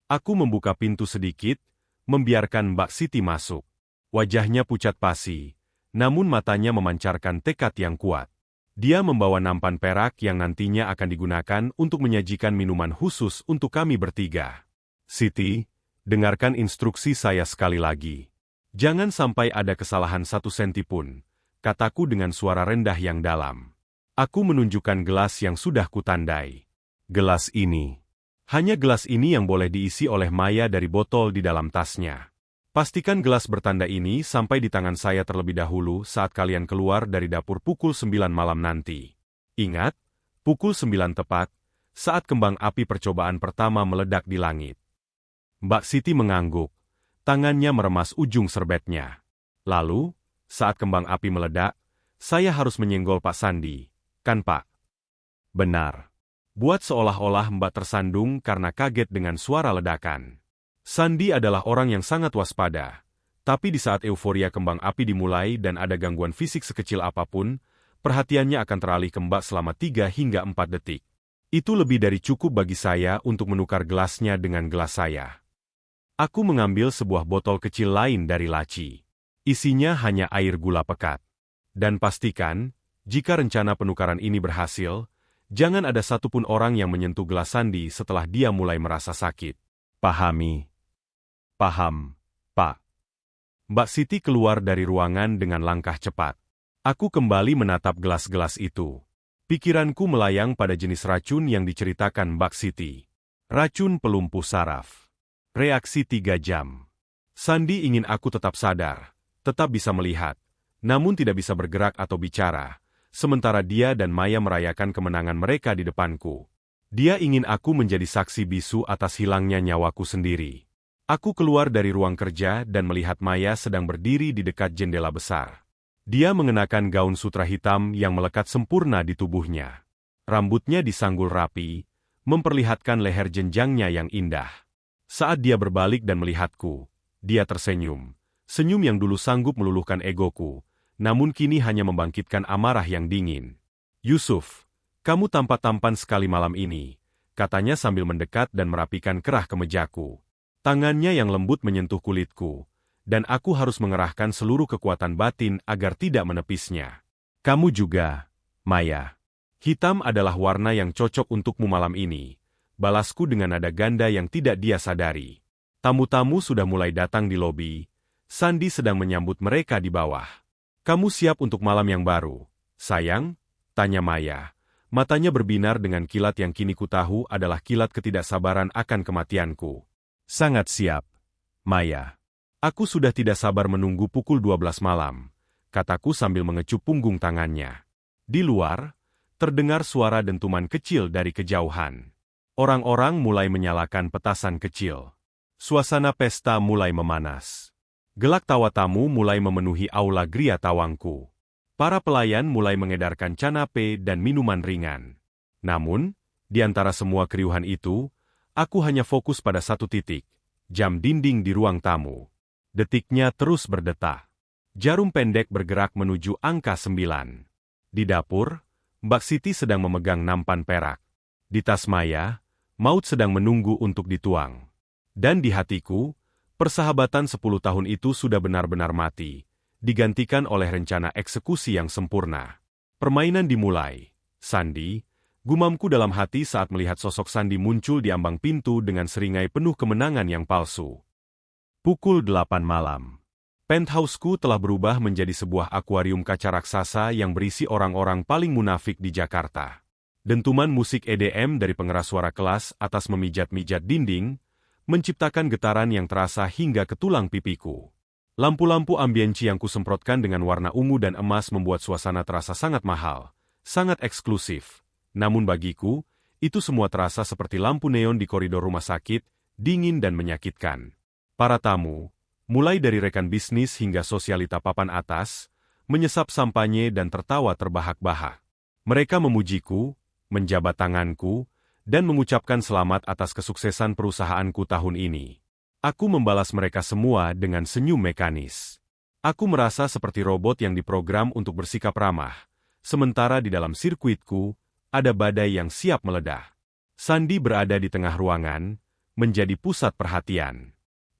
Aku membuka pintu sedikit, membiarkan Mbak Siti masuk. Wajahnya pucat pasi, namun matanya memancarkan tekad yang kuat. Dia membawa nampan perak yang nantinya akan digunakan untuk menyajikan minuman khusus untuk kami bertiga. Siti, dengarkan instruksi saya sekali lagi. Jangan sampai ada kesalahan 1 senti pun, kataku dengan suara rendah yang dalam. Aku menunjukkan gelas yang sudah kutandai. Gelas ini. Hanya gelas ini yang boleh diisi oleh Maya dari botol di dalam tasnya. Pastikan gelas bertanda ini sampai di tangan saya terlebih dahulu saat kalian keluar dari dapur pukul 9 malam nanti. Ingat, pukul 9 tepat, saat kembang api percobaan pertama meledak di langit. Mbak Siti mengangguk, tangannya meremas ujung serbetnya. Lalu, saat kembang api meledak, saya harus menyenggol Pak Sandi, kan Pak? Benar. Buat seolah-olah Mbak tersandung karena kaget dengan suara ledakan. Sandi adalah orang yang sangat waspada, tapi di saat euforia kembang api dimulai dan ada gangguan fisik sekecil apapun, perhatiannya akan teralih ke Mbak selama 3 hingga 4 detik. Itu lebih dari cukup bagi saya untuk menukar gelasnya dengan gelas saya. Aku mengambil sebuah botol kecil lain dari laci. Isinya hanya air gula pekat. Dan pastikan, jika rencana penukaran ini berhasil, jangan ada satupun orang yang menyentuh gelas Sandi setelah dia mulai merasa sakit. Pahami? Paham, Pak. Mbak Siti keluar dari ruangan dengan langkah cepat. Aku kembali menatap gelas-gelas itu. Pikiranku melayang pada jenis racun yang diceritakan Mbak Siti. Racun pelumpuh saraf. Reaksi 3 jam. Sandi ingin aku tetap sadar, tetap bisa melihat, namun tidak bisa bergerak atau bicara, sementara dia dan Maya merayakan kemenangan mereka di depanku. Dia ingin aku menjadi saksi bisu atas hilangnya nyawaku sendiri. Aku keluar dari ruang kerja dan melihat Maya sedang berdiri di dekat jendela besar. Dia mengenakan gaun sutra hitam yang melekat sempurna di tubuhnya. Rambutnya disanggul rapi, memperlihatkan leher jenjangnya yang indah. Saat dia berbalik dan melihatku, dia tersenyum. Senyum yang dulu sanggup meluluhkan egoku, namun kini hanya membangkitkan amarah yang dingin. "Yusuf, kamu tampan sekali malam ini," katanya sambil mendekat dan merapikan kerah kemejaku. Tangannya yang lembut menyentuh kulitku, dan aku harus mengerahkan seluruh kekuatan batin agar tidak menepisnya. "Kamu juga, Maya. Hitam adalah warna yang cocok untukmu malam ini," balasku dengan nada ganda yang tidak dia sadari. Tamu-tamu sudah mulai datang di lobi. Sandi sedang menyambut mereka di bawah. "Kamu siap untuk malam yang baru, sayang?" tanya Maya. Matanya berbinar dengan kilat yang kini kutahu adalah kilat ketidaksabaran akan kematianku. "Sangat siap, Maya. Aku sudah tidak sabar menunggu pukul 12 malam," kataku sambil mengecup punggung tangannya. Di luar, terdengar suara dentuman kecil dari kejauhan. Orang-orang mulai menyalakan petasan kecil. Suasana pesta mulai memanas. Gelak tawa tamu mulai memenuhi aula Gria Tawangku. Para pelayan mulai mengedarkan canape dan minuman ringan. Namun, di antara semua keriuhan itu, aku hanya fokus pada satu titik, jam dinding di ruang tamu. Detiknya terus berdetak. Jarum pendek bergerak menuju angka 9. Di dapur, Mbak Siti sedang memegang nampan perak. Di tas Maya, maut sedang menunggu untuk dituang. Dan di hatiku, persahabatan 10 tahun itu sudah benar-benar mati, digantikan oleh rencana eksekusi yang sempurna. Permainan dimulai. "Sandi," gumamku dalam hati saat melihat sosok Sandi muncul di ambang pintu dengan seringai penuh kemenangan yang palsu. Pukul 8 malam. Penthouseku telah berubah menjadi sebuah akuarium kaca raksasa yang berisi orang-orang paling munafik di Jakarta. Dentuman musik EDM dari pengeras suara kelas atas memijat-mijat dinding, menciptakan getaran yang terasa hingga ke tulang pipiku. Lampu-lampu ambienci yang kusemprotkan dengan warna ungu dan emas membuat suasana terasa sangat mahal, sangat eksklusif. Namun bagiku, itu semua terasa seperti lampu neon di koridor rumah sakit, dingin dan menyakitkan. Para tamu, mulai dari rekan bisnis hingga sosialita papan atas, menyesap sampanye dan tertawa terbahak-bahak. Mereka memujiku, menjabat tanganku, dan mengucapkan selamat atas kesuksesan perusahaanku tahun ini. Aku membalas mereka semua dengan senyum mekanis. Aku merasa seperti robot yang diprogram untuk bersikap ramah, sementara di dalam sirkuitku, ada badai yang siap meledak. Sandi berada di tengah ruangan, menjadi pusat perhatian.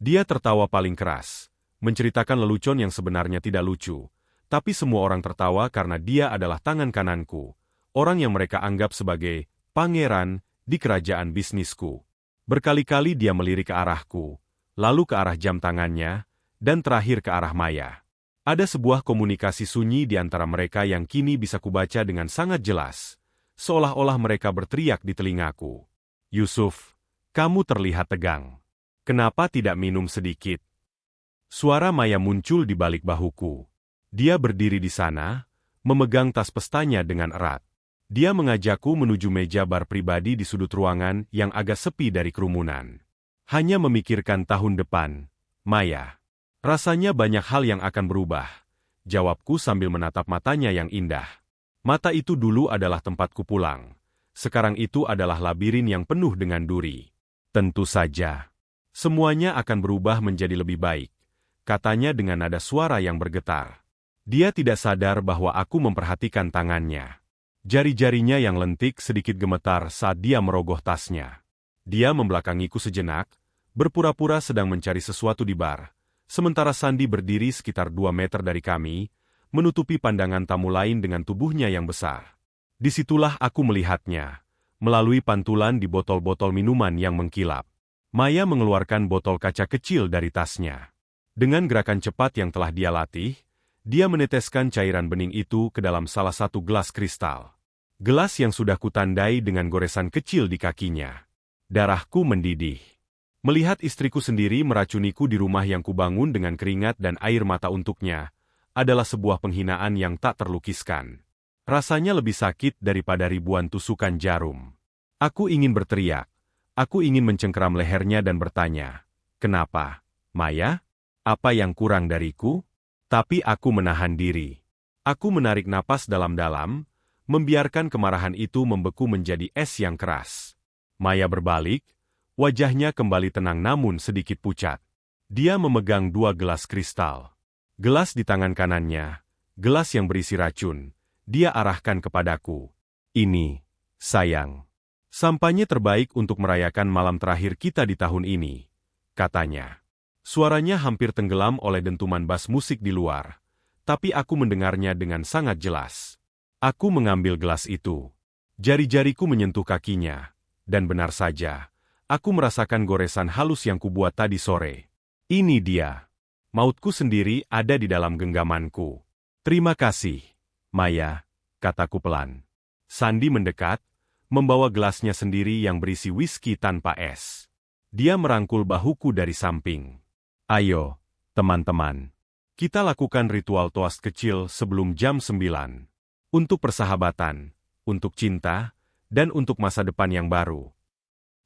Dia tertawa paling keras, menceritakan lelucon yang sebenarnya tidak lucu, tapi semua orang tertawa karena dia adalah tangan kananku, orang yang mereka anggap sebagai pangeran di kerajaan bisnisku. Berkali-kali dia melirik ke arahku, lalu ke arah jam tangannya, dan terakhir ke arah Maya. Ada sebuah komunikasi sunyi di antara mereka yang kini bisa kubaca dengan sangat jelas, seolah-olah mereka berteriak di telingaku. "Yusuf, kamu terlihat tegang. Kenapa tidak minum sedikit?" Suara Maya muncul di balik bahuku. Dia berdiri di sana, memegang tas pestanya dengan erat. Dia mengajakku menuju meja bar pribadi di sudut ruangan yang agak sepi dari kerumunan. "Hanya memikirkan tahun depan, Maya. Rasanya banyak hal yang akan berubah," jawabku sambil menatap matanya yang indah. Mata itu dulu adalah tempatku pulang. Sekarang itu adalah labirin yang penuh dengan duri. "Tentu saja. Semuanya akan berubah menjadi lebih baik," katanya dengan nada suara yang bergetar. Dia tidak sadar bahwa aku memperhatikan tangannya. Jari-jarinya yang lentik sedikit gemetar saat dia merogoh tasnya. Dia membelakangiku sejenak, berpura-pura sedang mencari sesuatu di bar, sementara Sandi berdiri sekitar 2 meter dari kami, menutupi pandangan tamu lain dengan tubuhnya yang besar. Disitulah aku melihatnya, melalui pantulan di botol-botol minuman yang mengkilap. Maya mengeluarkan botol kaca kecil dari tasnya. Dengan gerakan cepat yang telah dia latih, dia meneteskan cairan bening itu ke dalam salah satu gelas kristal. Gelas yang sudah kutandai dengan goresan kecil di kakinya. Darahku mendidih. Melihat istriku sendiri meracuniku di rumah yang kubangun dengan keringat dan air mata untuknya, adalah sebuah penghinaan yang tak terlukiskan. Rasanya lebih sakit daripada ribuan tusukan jarum. Aku ingin berteriak. Aku ingin mencengkeram lehernya dan bertanya, "Kenapa, Maya? Apa yang kurang dariku?" Tapi aku menahan diri. Aku menarik napas dalam-dalam, membiarkan kemarahan itu membeku menjadi es yang keras. Maya berbalik, wajahnya kembali tenang namun sedikit pucat. Dia memegang 2 gelas kristal. Gelas di tangan kanannya, gelas yang berisi racun, dia arahkan kepadaku. Ini, sayang. Sampanye terbaik untuk merayakan malam terakhir kita di tahun ini, katanya. Suaranya hampir tenggelam oleh dentuman bas musik di luar, tapi aku mendengarnya dengan sangat jelas. Aku mengambil gelas itu. Jari-jariku menyentuh kakinya, dan benar saja, aku merasakan goresan halus yang kubuat tadi sore. Ini dia. Mautku sendiri ada di dalam genggamanku. Terima kasih, Maya, kataku pelan. Sandy mendekat, membawa gelasnya sendiri yang berisi whisky tanpa es. Dia merangkul bahuku dari samping. Ayo, teman-teman. Kita lakukan ritual toast kecil sebelum jam 9. Untuk persahabatan, untuk cinta, dan untuk masa depan yang baru.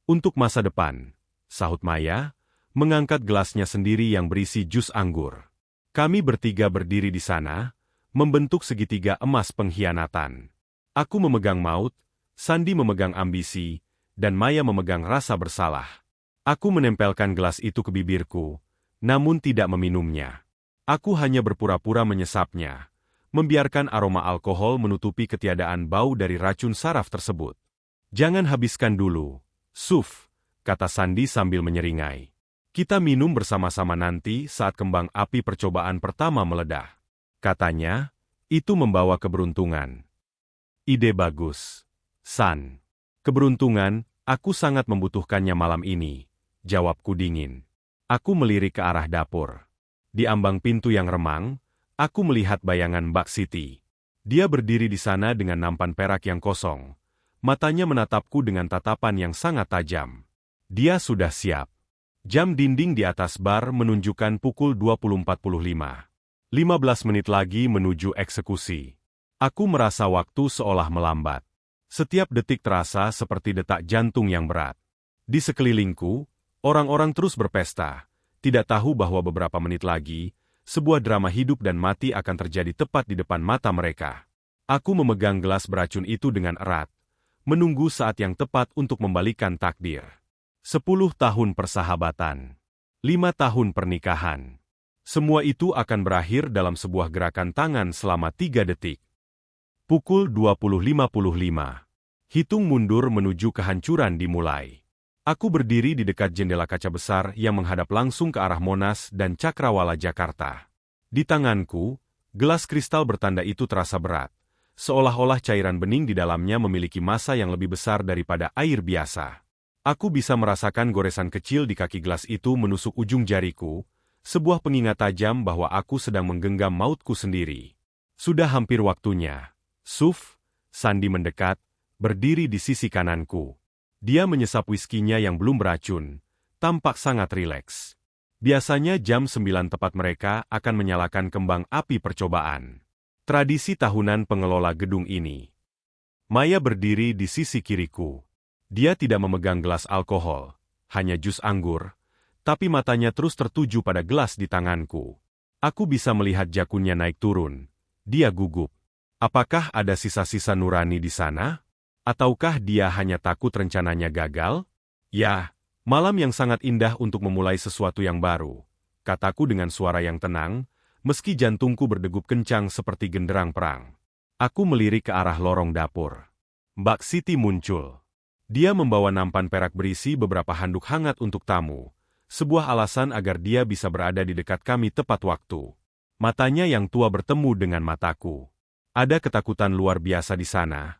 Untuk masa depan, sahut Maya, mengangkat gelasnya sendiri yang berisi jus anggur. Kami bertiga berdiri di sana, membentuk segitiga emas pengkhianatan. Aku memegang maut, Sandy memegang ambisi, dan Maya memegang rasa bersalah. Aku menempelkan gelas itu ke bibirku, namun tidak meminumnya. Aku hanya berpura-pura menyesapnya, membiarkan aroma alkohol menutupi ketiadaan bau dari racun saraf tersebut. Jangan habiskan dulu, Suf, kata Sandy sambil menyeringai. Kita minum bersama-sama nanti saat kembang api percobaan pertama meledak. Katanya, itu membawa keberuntungan. Ide bagus, San. Keberuntungan, aku sangat membutuhkannya malam ini, jawabku dingin. Aku melirik ke arah dapur. Di ambang pintu yang remang, aku melihat bayangan Mbak Siti. Dia berdiri di sana dengan nampan perak yang kosong. Matanya menatapku dengan tatapan yang sangat tajam. Dia sudah siap. Jam dinding di atas bar menunjukkan pukul 20.45. 15 menit lagi menuju eksekusi. Aku merasa waktu seolah melambat. Setiap detik terasa seperti detak jantung yang berat. Di sekelilingku, orang-orang terus berpesta, tidak tahu bahwa beberapa menit lagi, sebuah drama hidup dan mati akan terjadi tepat di depan mata mereka. Aku memegang gelas beracun itu dengan erat, menunggu saat yang tepat untuk membalikan takdir. 10 tahun persahabatan. 5 tahun pernikahan. Semua itu akan berakhir dalam sebuah gerakan tangan selama 3 detik. Pukul 20.55. Hitung mundur menuju kehancuran dimulai. Aku berdiri di dekat jendela kaca besar yang menghadap langsung ke arah Monas dan Cakrawala Jakarta. Di tanganku, gelas kristal bertanda itu terasa berat, seolah-olah cairan bening di dalamnya memiliki massa yang lebih besar daripada air biasa. Aku bisa merasakan goresan kecil di kaki gelas itu menusuk ujung jariku, sebuah pengingat tajam bahwa aku sedang menggenggam mautku sendiri. Sudah hampir waktunya. Suf, Sandy mendekat, berdiri di sisi kananku. Dia menyesap whiskinya yang belum beracun, tampak sangat rileks. Biasanya jam 9 tepat mereka akan menyalakan kembang api percobaan. Tradisi tahunan pengelola gedung ini. Maya berdiri di sisi kiriku. Dia tidak memegang gelas alkohol, hanya jus anggur, tapi matanya terus tertuju pada gelas di tanganku. Aku bisa melihat jakunnya naik turun. Dia gugup. Apakah ada sisa-sisa nurani di sana? Ataukah dia hanya takut rencananya gagal? Ya, malam yang sangat indah untuk memulai sesuatu yang baru, kataku dengan suara yang tenang, meski jantungku berdegup kencang seperti genderang perang. Aku melirik ke arah lorong dapur. Mbak Siti muncul. Dia membawa nampan perak berisi beberapa handuk hangat untuk tamu, sebuah alasan agar dia bisa berada di dekat kami tepat waktu. Matanya yang tua bertemu dengan mataku. Ada ketakutan luar biasa di sana,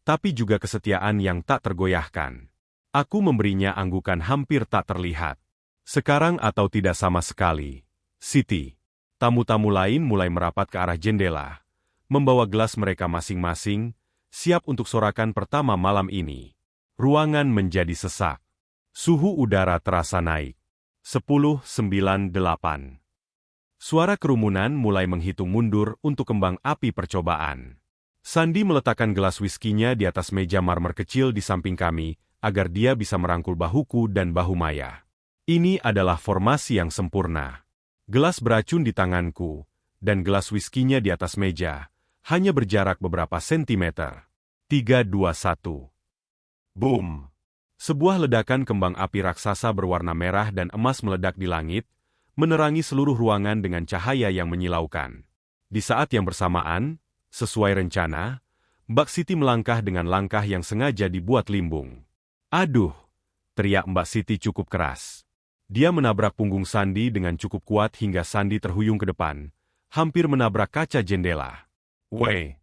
tapi juga kesetiaan yang tak tergoyahkan. Aku memberinya anggukan hampir tak terlihat. Sekarang atau tidak sama sekali. Siti. Tamu-tamu lain mulai merapat ke arah jendela, membawa gelas mereka masing-masing, siap untuk sorakan pertama malam ini. Ruangan menjadi sesak. Suhu udara terasa naik. 10, 9, 8. Suara kerumunan mulai menghitung mundur untuk kembang api percobaan. Sandy meletakkan gelas whiskinya di atas meja marmer kecil di samping kami, agar dia bisa merangkul bahuku dan bahu Maya. Ini adalah formasi yang sempurna. Gelas beracun di tanganku, dan gelas whiskinya di atas meja, hanya berjarak beberapa sentimeter. 3, 2, 1. Boom! Sebuah ledakan kembang api raksasa berwarna merah dan emas meledak di langit, menerangi seluruh ruangan dengan cahaya yang menyilaukan. Di saat yang bersamaan, sesuai rencana, Mbak Siti melangkah dengan langkah yang sengaja dibuat limbung. Aduh! Teriak Mbak Siti cukup keras. Dia menabrak punggung Sandi dengan cukup kuat hingga Sandi terhuyung ke depan, hampir menabrak kaca jendela. Weh!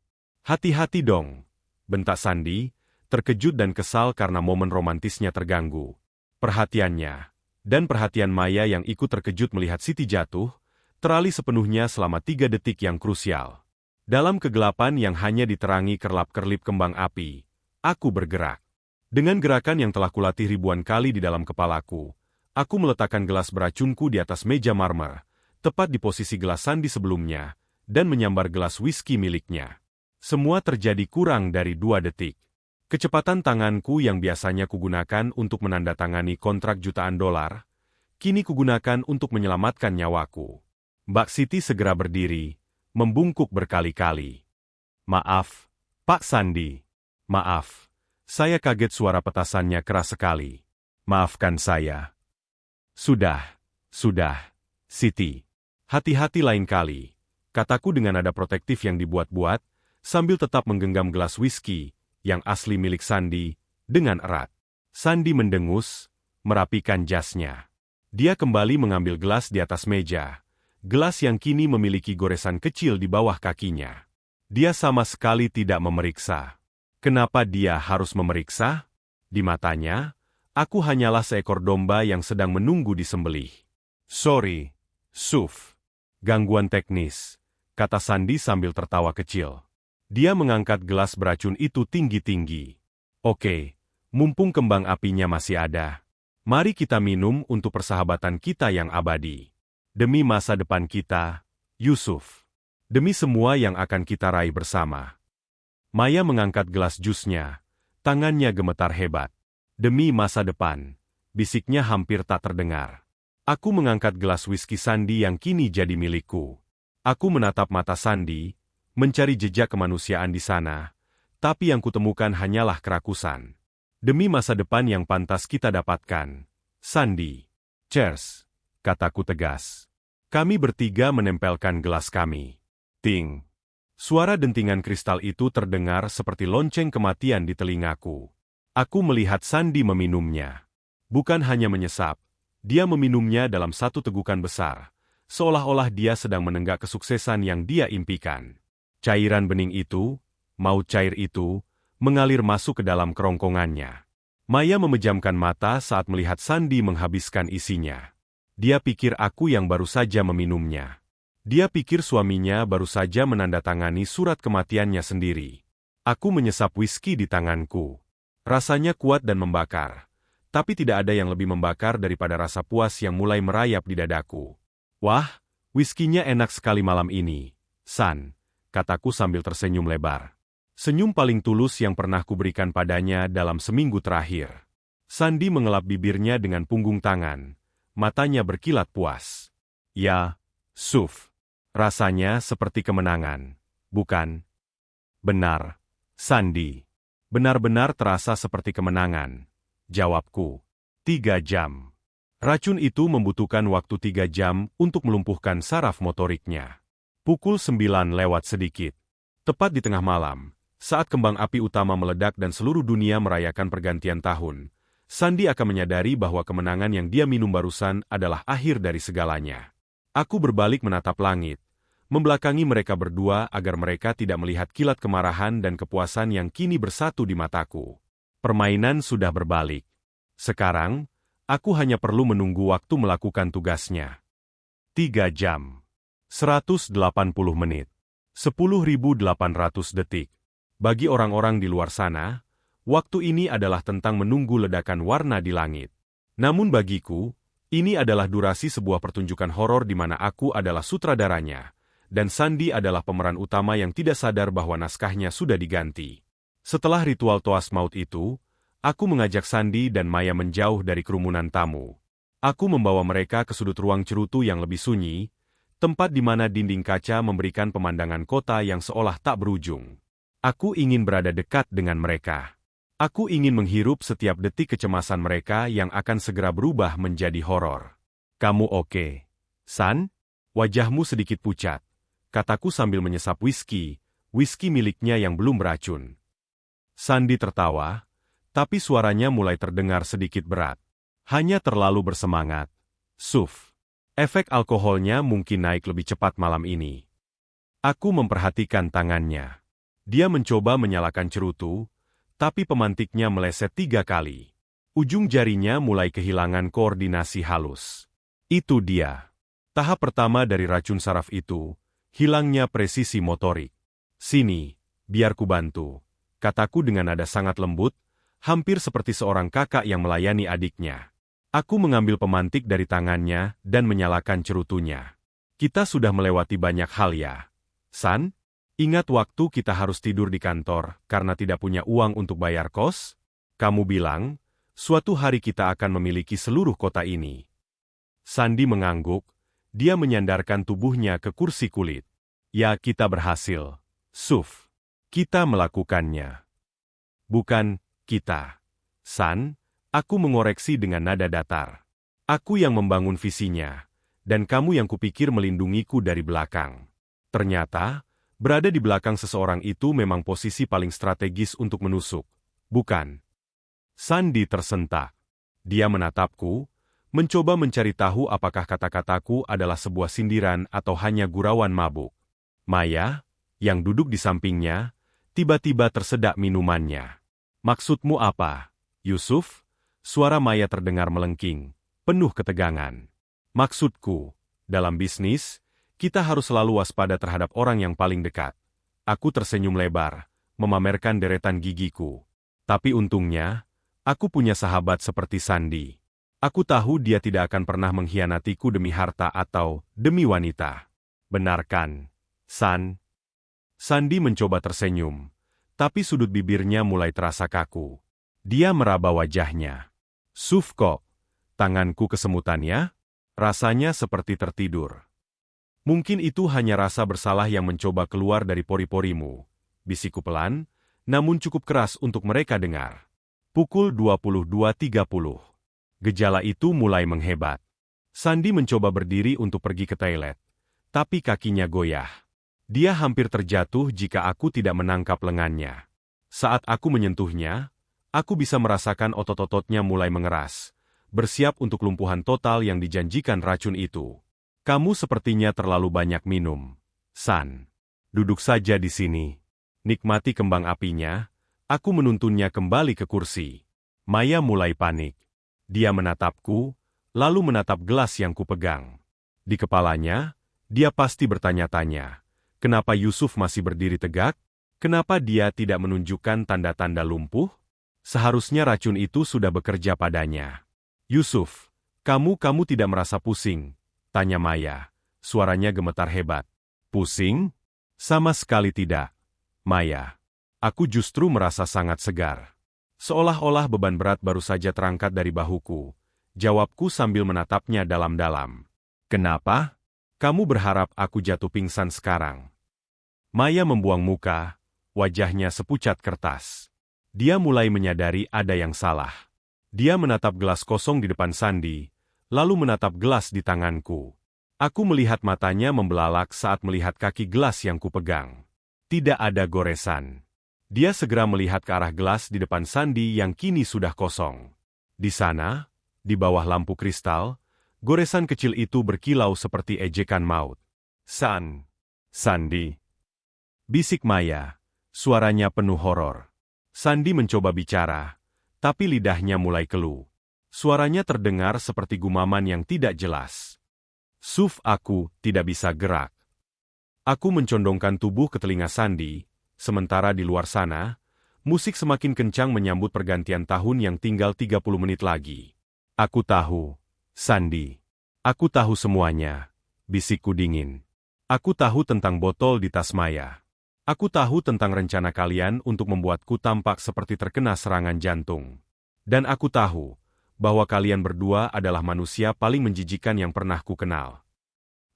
Hati-hati dong! Bentak Sandi, terkejut dan kesal karena momen romantisnya terganggu. Perhatiannya, dan perhatian Maya yang ikut terkejut melihat Siti jatuh, teralih sepenuhnya selama 3 detik yang krusial. Dalam kegelapan yang hanya diterangi kerlap-kerlip kembang api, aku bergerak. Dengan gerakan yang telah kulatih ribuan kali di dalam kepalaku, aku meletakkan gelas beracunku di atas meja marmer, tepat di posisi gelas Sandi sebelumnya, dan menyambar gelas whisky miliknya. Semua terjadi kurang dari 2 detik. Kecepatan tanganku yang biasanya kugunakan untuk menandatangani kontrak jutaan dolar, kini kugunakan untuk menyelamatkan nyawaku. Mbak Siti segera berdiri, membungkuk berkali-kali. Maaf, Pak Sandi. Maaf, saya kaget suara petasannya keras sekali. Maafkan saya. Sudah, Siti. Hati-hati lain kali, kataku dengan nada protektif yang dibuat-buat, sambil tetap menggenggam gelas whisky, yang asli milik Sandi, dengan erat. Sandi mendengus, merapikan jasnya. Dia kembali mengambil gelas di atas meja, gelas yang kini memiliki goresan kecil di bawah kakinya. Dia sama sekali tidak memeriksa. Kenapa dia harus memeriksa? Di matanya, aku hanyalah seekor domba yang sedang menunggu disembelih. Sorry, Suf. Gangguan teknis, kata Sandi sambil tertawa kecil. Dia mengangkat gelas beracun itu tinggi-tinggi. Oke, mumpung kembang apinya masih ada, mari kita minum untuk persahabatan kita yang abadi. Demi masa depan kita, Yusuf. Demi semua yang akan kita raih bersama. Maya mengangkat gelas jusnya, tangannya gemetar hebat. Demi masa depan, bisiknya hampir tak terdengar. Aku mengangkat gelas whisky Sandi yang kini jadi milikku. Aku menatap mata Sandi, mencari jejak kemanusiaan di sana, tapi yang kutemukan hanyalah kerakusan. Demi masa depan yang pantas kita dapatkan, Sandi. Cheers, kataku tegas. Kami bertiga menempelkan gelas kami. Ting. Suara dentingan kristal itu terdengar seperti lonceng kematian di telingaku. Aku melihat Sandi meminumnya. Bukan hanya menyesap, dia meminumnya dalam satu tegukan besar, seolah-olah dia sedang menenggak kesuksesan yang dia impikan. Cairan bening itu, maut cair itu, mengalir masuk ke dalam kerongkongannya. Maya memejamkan mata saat melihat Sandi menghabiskan isinya. Dia pikir aku yang baru saja meminumnya. Dia pikir suaminya baru saja menandatangani surat kematiannya sendiri. Aku menyesap whisky di tanganku. Rasanya kuat dan membakar. Tapi tidak ada yang lebih membakar daripada rasa puas yang mulai merayap di dadaku. Wah, whisky-nya enak sekali malam ini, San. Kataku sambil tersenyum lebar. Senyum paling tulus yang pernah kuberikan padanya dalam seminggu terakhir. Sandi mengelap bibirnya dengan punggung tangan. Matanya berkilat puas. Ya, Suf. Rasanya seperti kemenangan. Bukan? Benar, Sandi. Benar-benar terasa seperti kemenangan. Jawabku. 3 jam. Racun itu membutuhkan waktu 3 jam untuk melumpuhkan saraf motoriknya. Pukul 9 lewat sedikit. Tepat di tengah malam, saat kembang api utama meledak dan seluruh dunia merayakan pergantian tahun, Sandi akan menyadari bahwa kemenangan yang dia minum barusan adalah akhir dari segalanya. Aku berbalik menatap langit, membelakangi mereka berdua agar mereka tidak melihat kilat kemarahan dan kepuasan yang kini bersatu di mataku. Permainan sudah berbalik. Sekarang, aku hanya perlu menunggu waktu melakukan tugasnya. 3 jam. 180 menit. 10.800 detik. Bagi orang-orang di luar sana, waktu ini adalah tentang menunggu ledakan warna di langit. Namun bagiku, ini adalah durasi sebuah pertunjukan horor di mana aku adalah sutradaranya, dan Sandi adalah pemeran utama yang tidak sadar bahwa naskahnya sudah diganti. Setelah ritual toas maut itu, aku mengajak Sandi dan Maya menjauh dari kerumunan tamu. Aku membawa mereka ke sudut ruang cerutu yang lebih sunyi, Tempat di mana dinding kaca memberikan pemandangan kota yang seolah tak berujung. Aku ingin berada dekat dengan mereka. Aku ingin menghirup setiap detik kecemasan mereka yang akan segera berubah menjadi horor. Kamu oke, San? Wajahmu sedikit pucat, kataku sambil menyesap whisky miliknya yang belum beracun. Sandy tertawa, tapi suaranya mulai terdengar sedikit berat. Hanya terlalu bersemangat. Suf. Efek alkoholnya mungkin naik lebih cepat malam ini. Aku memperhatikan tangannya. Dia mencoba menyalakan cerutu, tapi pemantiknya meleset 3 kali. Ujung jarinya mulai kehilangan koordinasi halus. Itu dia. Tahap pertama dari racun saraf itu, hilangnya presisi motorik. Sini, biar ku bantu, kataku dengan nada sangat lembut, hampir seperti seorang kakak yang melayani adiknya. Aku mengambil pemantik dari tangannya dan menyalakan cerutunya. Kita sudah melewati banyak hal ya, San? Ingat waktu kita harus tidur di kantor karena tidak punya uang untuk bayar kos? Kamu bilang, suatu hari kita akan memiliki seluruh kota ini. Sandy mengangguk, dia menyandarkan tubuhnya ke kursi kulit. Ya, kita berhasil. Suf. Kita melakukannya. Bukan, kita. San, aku mengoreksi dengan nada datar. Aku yang membangun visinya, dan kamu yang kupikir melindungiku dari belakang. Ternyata, berada di belakang seseorang itu memang posisi paling strategis untuk menusuk. Bukan? Sandy tersentak. Dia menatapku, mencoba mencari tahu apakah kata-kataku adalah sebuah sindiran atau hanya gurauan mabuk. Maya, yang duduk di sampingnya, tiba-tiba tersedak minumannya. Maksudmu apa, Yusuf? Suara Maya terdengar melengking, penuh ketegangan. Maksudku, dalam bisnis, kita harus selalu waspada terhadap orang yang paling dekat. Aku tersenyum lebar, memamerkan deretan gigiku. Tapi untungnya, aku punya sahabat seperti Sandy. Aku tahu dia tidak akan pernah mengkhianatiku demi harta atau demi wanita. Benarkan, San? Sandy mencoba tersenyum, tapi sudut bibirnya mulai terasa kaku. Dia meraba wajahnya. Suf kok, tanganku kesemutannya, rasanya seperti tertidur. Mungkin itu hanya rasa bersalah yang mencoba keluar dari pori-porimu, bisikku pelan, namun cukup keras untuk mereka dengar. Pukul 22.30. Gejala itu mulai menghebat. Sandy mencoba berdiri untuk pergi ke toilet, tapi kakinya goyah. Dia hampir terjatuh jika aku tidak menangkap lengannya. Saat aku menyentuhnya, aku bisa merasakan otot-ototnya mulai mengeras, bersiap untuk lumpuhan total yang dijanjikan racun itu. Kamu sepertinya terlalu banyak minum, San. Duduk saja di sini. Nikmati kembang apinya, aku menuntunnya kembali ke kursi. Maya mulai panik. Dia menatapku, lalu menatap gelas yang kupegang. Di kepalanya, dia pasti bertanya-tanya, kenapa Yusuf masih berdiri tegak? Kenapa dia tidak menunjukkan tanda-tanda lumpuh? Seharusnya racun itu sudah bekerja padanya. Yusuf, kamu tidak merasa pusing? Tanya Maya. Suaranya gemetar hebat. Pusing? Sama sekali tidak. Maya, aku justru merasa sangat segar. Seolah-olah beban berat baru saja terangkat dari bahuku. Jawabku sambil menatapnya dalam-dalam. Kenapa? Kamu berharap aku jatuh pingsan sekarang? Maya membuang muka, wajahnya sepucat kertas. Dia mulai menyadari ada yang salah. Dia menatap gelas kosong di depan Sandy, lalu menatap gelas di tanganku. Aku melihat matanya membelalak saat melihat kaki gelas yang kupegang. Tidak ada goresan. Dia segera melihat ke arah gelas di depan Sandy yang kini sudah kosong. Di sana, di bawah lampu kristal, goresan kecil itu berkilau seperti ejekan maut. Sandy. Bisik Maya, suaranya penuh horor. Sandy mencoba bicara, tapi lidahnya mulai keluh. Suaranya terdengar seperti gumaman yang tidak jelas. Suf, aku tidak bisa gerak. Aku mencondongkan tubuh ke telinga Sandy, sementara di luar sana, musik semakin kencang menyambut pergantian tahun yang tinggal 30 menit lagi. Aku tahu, Sandy. Aku tahu semuanya, bisikku dingin. Aku tahu tentang botol di tas Maya. Aku tahu tentang rencana kalian untuk membuatku tampak seperti terkena serangan jantung. Dan aku tahu bahwa kalian berdua adalah manusia paling menjijikan yang pernah ku kenal.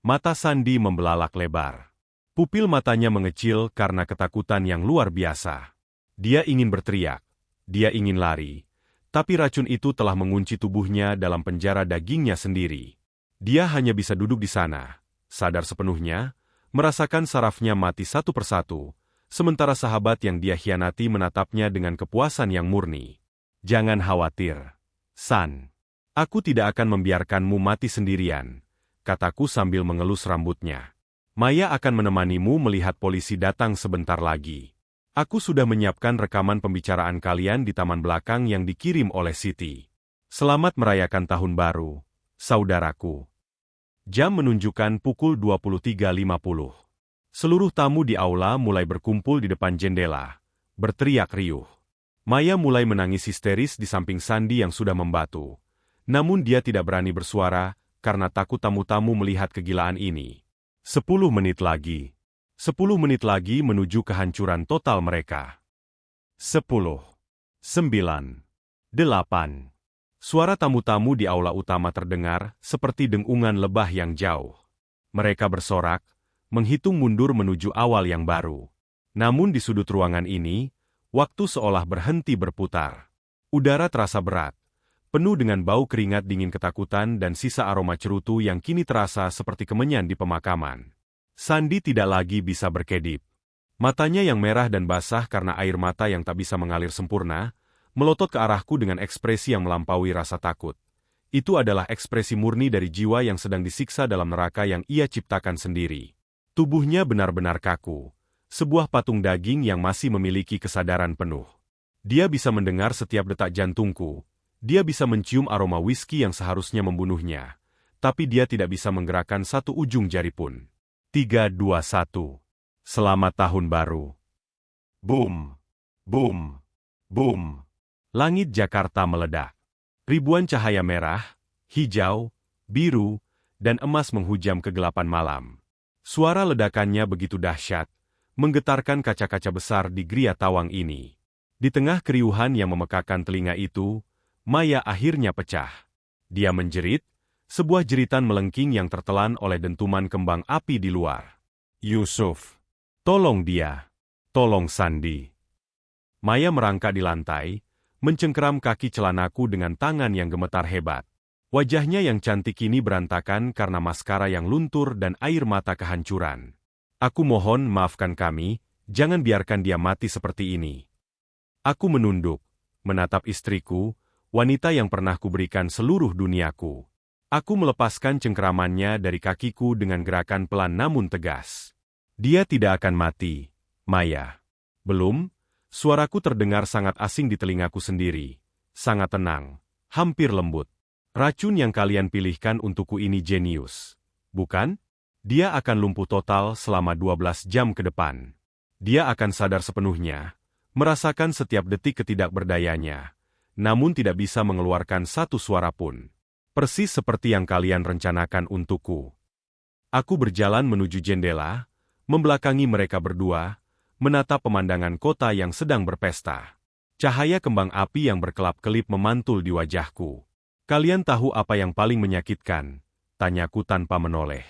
Mata Sandi membelalak lebar. Pupil matanya mengecil karena ketakutan yang luar biasa. Dia ingin berteriak. Dia ingin lari. Tapi racun itu telah mengunci tubuhnya dalam penjara dagingnya sendiri. Dia hanya bisa duduk di sana, sadar sepenuhnya, merasakan sarafnya mati satu persatu, sementara sahabat yang dia khianati menatapnya dengan kepuasan yang murni. Jangan khawatir, San. Aku tidak akan membiarkanmu mati sendirian, kataku sambil mengelus rambutnya. Maya akan menemanimu melihat polisi datang sebentar lagi. Aku sudah menyiapkan rekaman pembicaraan kalian di taman belakang yang dikirim oleh Siti. Selamat merayakan tahun baru, saudaraku. Jam menunjukkan pukul 23.50. Seluruh tamu di aula mulai berkumpul di depan jendela, berteriak riuh. Maya mulai menangis histeris di samping Sandi yang sudah membatu. Namun dia tidak berani bersuara karena takut tamu-tamu melihat kegilaan ini. 10 menit lagi. 10 menit lagi menuju kehancuran total mereka. 10, 9, 8. Suara tamu-tamu di aula utama terdengar seperti dengungan lebah yang jauh. Mereka bersorak, menghitung mundur menuju awal yang baru. Namun di sudut ruangan ini, waktu seolah berhenti berputar. Udara terasa berat, penuh dengan bau keringat dingin ketakutan dan sisa aroma cerutu yang kini terasa seperti kemenyan di pemakaman. Sandi tidak lagi bisa berkedip. Matanya yang merah dan basah karena air mata yang tak bisa mengalir sempurna, melotot ke arahku dengan ekspresi yang melampaui rasa takut. Itu adalah ekspresi murni dari jiwa yang sedang disiksa dalam neraka yang ia ciptakan sendiri. Tubuhnya benar-benar kaku, sebuah patung daging yang masih memiliki kesadaran penuh. Dia bisa mendengar setiap detak jantungku, dia bisa mencium aroma whisky yang seharusnya membunuhnya, tapi dia tidak bisa menggerakkan satu ujung jari pun. 3, 2, 1. Selamat Tahun Baru. Boom, boom, boom. Langit Jakarta meledak. Ribuan cahaya merah, hijau, biru, dan emas menghujam kegelapan malam. Suara ledakannya begitu dahsyat, menggetarkan kaca-kaca besar di Gria Tawang ini. Di tengah keriuhan yang memekakan telinga itu, Maya akhirnya pecah. Dia menjerit, sebuah jeritan melengking yang tertelan oleh dentuman kembang api di luar. Yusuf, tolong dia. Tolong Sandi. Maya merangkak di lantai, mencengkeram kaki celanaku dengan tangan yang gemetar hebat. Wajahnya yang cantik ini berantakan karena maskara yang luntur dan air mata kehancuran. Aku mohon maafkan kami, jangan biarkan dia mati seperti ini. Aku menunduk, menatap istriku, wanita yang pernah kuberikan seluruh duniaku. Aku melepaskan cengkeramannya dari kakiku dengan gerakan pelan namun tegas. Dia tidak akan mati, Maya. Belum, suaraku terdengar sangat asing di telingaku sendiri. Sangat tenang, hampir lembut. Racun yang kalian pilihkan untukku ini jenius. Bukan? Dia akan lumpuh total selama 12 jam ke depan. Dia akan sadar sepenuhnya, merasakan setiap detik ketidakberdayanya, namun tidak bisa mengeluarkan satu suara pun. Persis seperti yang kalian rencanakan untukku. Aku berjalan menuju jendela, membelakangi mereka berdua, menatap pemandangan kota yang sedang berpesta. Cahaya kembang api yang berkelap-kelip memantul di wajahku. Kalian tahu apa yang paling menyakitkan? Tanyaku tanpa menoleh.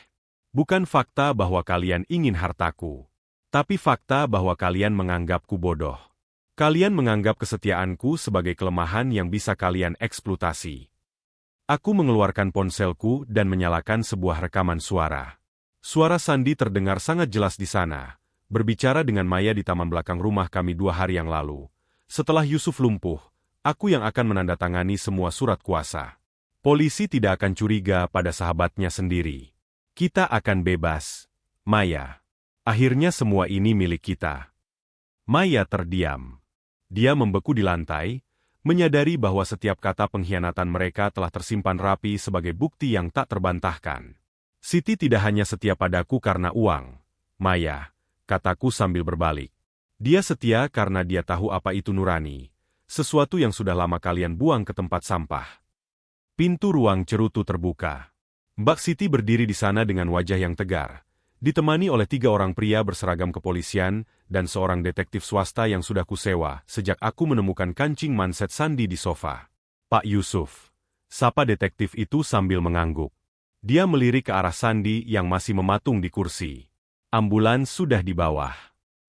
Bukan fakta bahwa kalian ingin hartaku, tapi fakta bahwa kalian menganggapku bodoh. Kalian menganggap kesetiaanku sebagai kelemahan yang bisa kalian eksploitasi. Aku mengeluarkan ponselku dan menyalakan sebuah rekaman suara. Suara Sandi terdengar sangat jelas di sana, berbicara dengan Maya di taman belakang rumah kami 2 hari yang lalu. Setelah Yusuf lumpuh, aku yang akan menandatangani semua surat kuasa. Polisi tidak akan curiga pada sahabatnya sendiri. Kita akan bebas, Maya. Akhirnya semua ini milik kita. Maya terdiam. Dia membeku di lantai, menyadari bahwa setiap kata pengkhianatan mereka telah tersimpan rapi sebagai bukti yang tak terbantahkan. Siti tidak hanya setia padaku karena uang, Maya, kataku sambil berbalik. Dia setia karena dia tahu apa itu nurani, sesuatu yang sudah lama kalian buang ke tempat sampah. Pintu ruang cerutu terbuka. Mbak Siti berdiri di sana dengan wajah yang tegar, ditemani oleh 3 orang pria berseragam kepolisian dan seorang detektif swasta yang sudah kusewa sejak aku menemukan kancing manset Sandi di sofa. Pak Yusuf, sapa detektif itu sambil mengangguk. Dia melirik ke arah Sandi yang masih mematung di kursi. Ambulans sudah di bawah.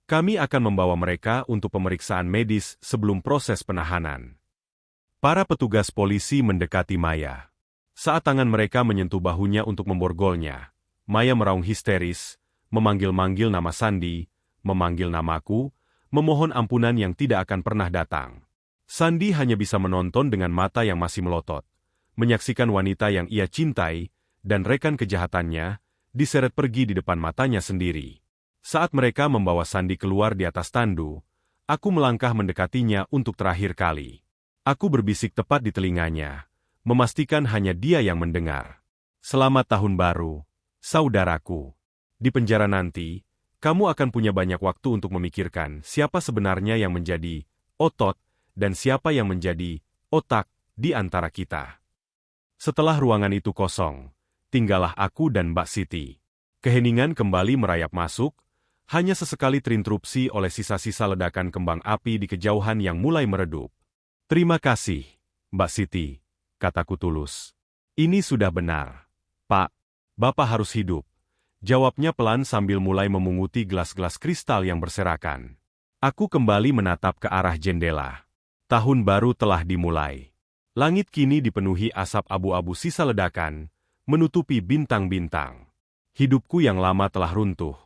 Kami akan membawa mereka untuk pemeriksaan medis sebelum proses penahanan. Para petugas polisi mendekati Maya. Saat tangan mereka menyentuh bahunya untuk memborgolnya, Maya meraung histeris, memanggil-manggil nama Sandi, memanggil namaku, memohon ampunan yang tidak akan pernah datang. Sandi hanya bisa menonton dengan mata yang masih melotot, menyaksikan wanita yang ia cintai, dan rekan kejahatannya, diseret pergi di depan matanya sendiri. Saat mereka membawa Sandi keluar di atas tandu, aku melangkah mendekatinya untuk terakhir kali. Aku berbisik tepat di telinganya, memastikan hanya dia yang mendengar. Selamat Tahun Baru, saudaraku. Di penjara nanti, kamu akan punya banyak waktu untuk memikirkan siapa sebenarnya yang menjadi otot, dan siapa yang menjadi otak di antara kita. Setelah ruangan itu kosong, tinggallah aku dan Mbak Siti. Keheningan kembali merayap masuk, hanya sesekali terinterupsi oleh sisa-sisa ledakan kembang api di kejauhan yang mulai meredup. Terima kasih, Mbak Siti, kataku tulus. Ini sudah benar. Pak, Bapak harus hidup. Jawabnya pelan sambil mulai memunguti gelas-gelas kristal yang berserakan. Aku kembali menatap ke arah jendela. Tahun baru telah dimulai. Langit kini dipenuhi asap abu-abu sisa ledakan, menutupi bintang-bintang. Hidupku yang lama telah runtuh,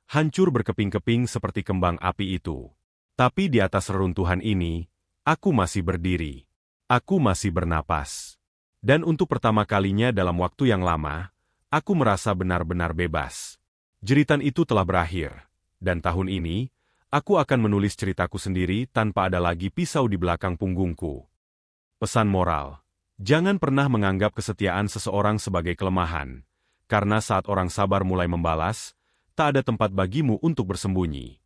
hancur berkeping-keping seperti kembang api itu. Tapi di atas reruntuhan ini, aku masih berdiri. Aku masih bernapas. Dan untuk pertama kalinya dalam waktu yang lama, aku merasa benar-benar bebas. Jeritan itu telah berakhir, dan tahun ini, aku akan menulis ceritaku sendiri tanpa ada lagi pisau di belakang punggungku. Pesan moral: jangan pernah menganggap kesetiaan seseorang sebagai kelemahan, karena saat orang sabar mulai membalas, tak ada tempat bagimu untuk bersembunyi.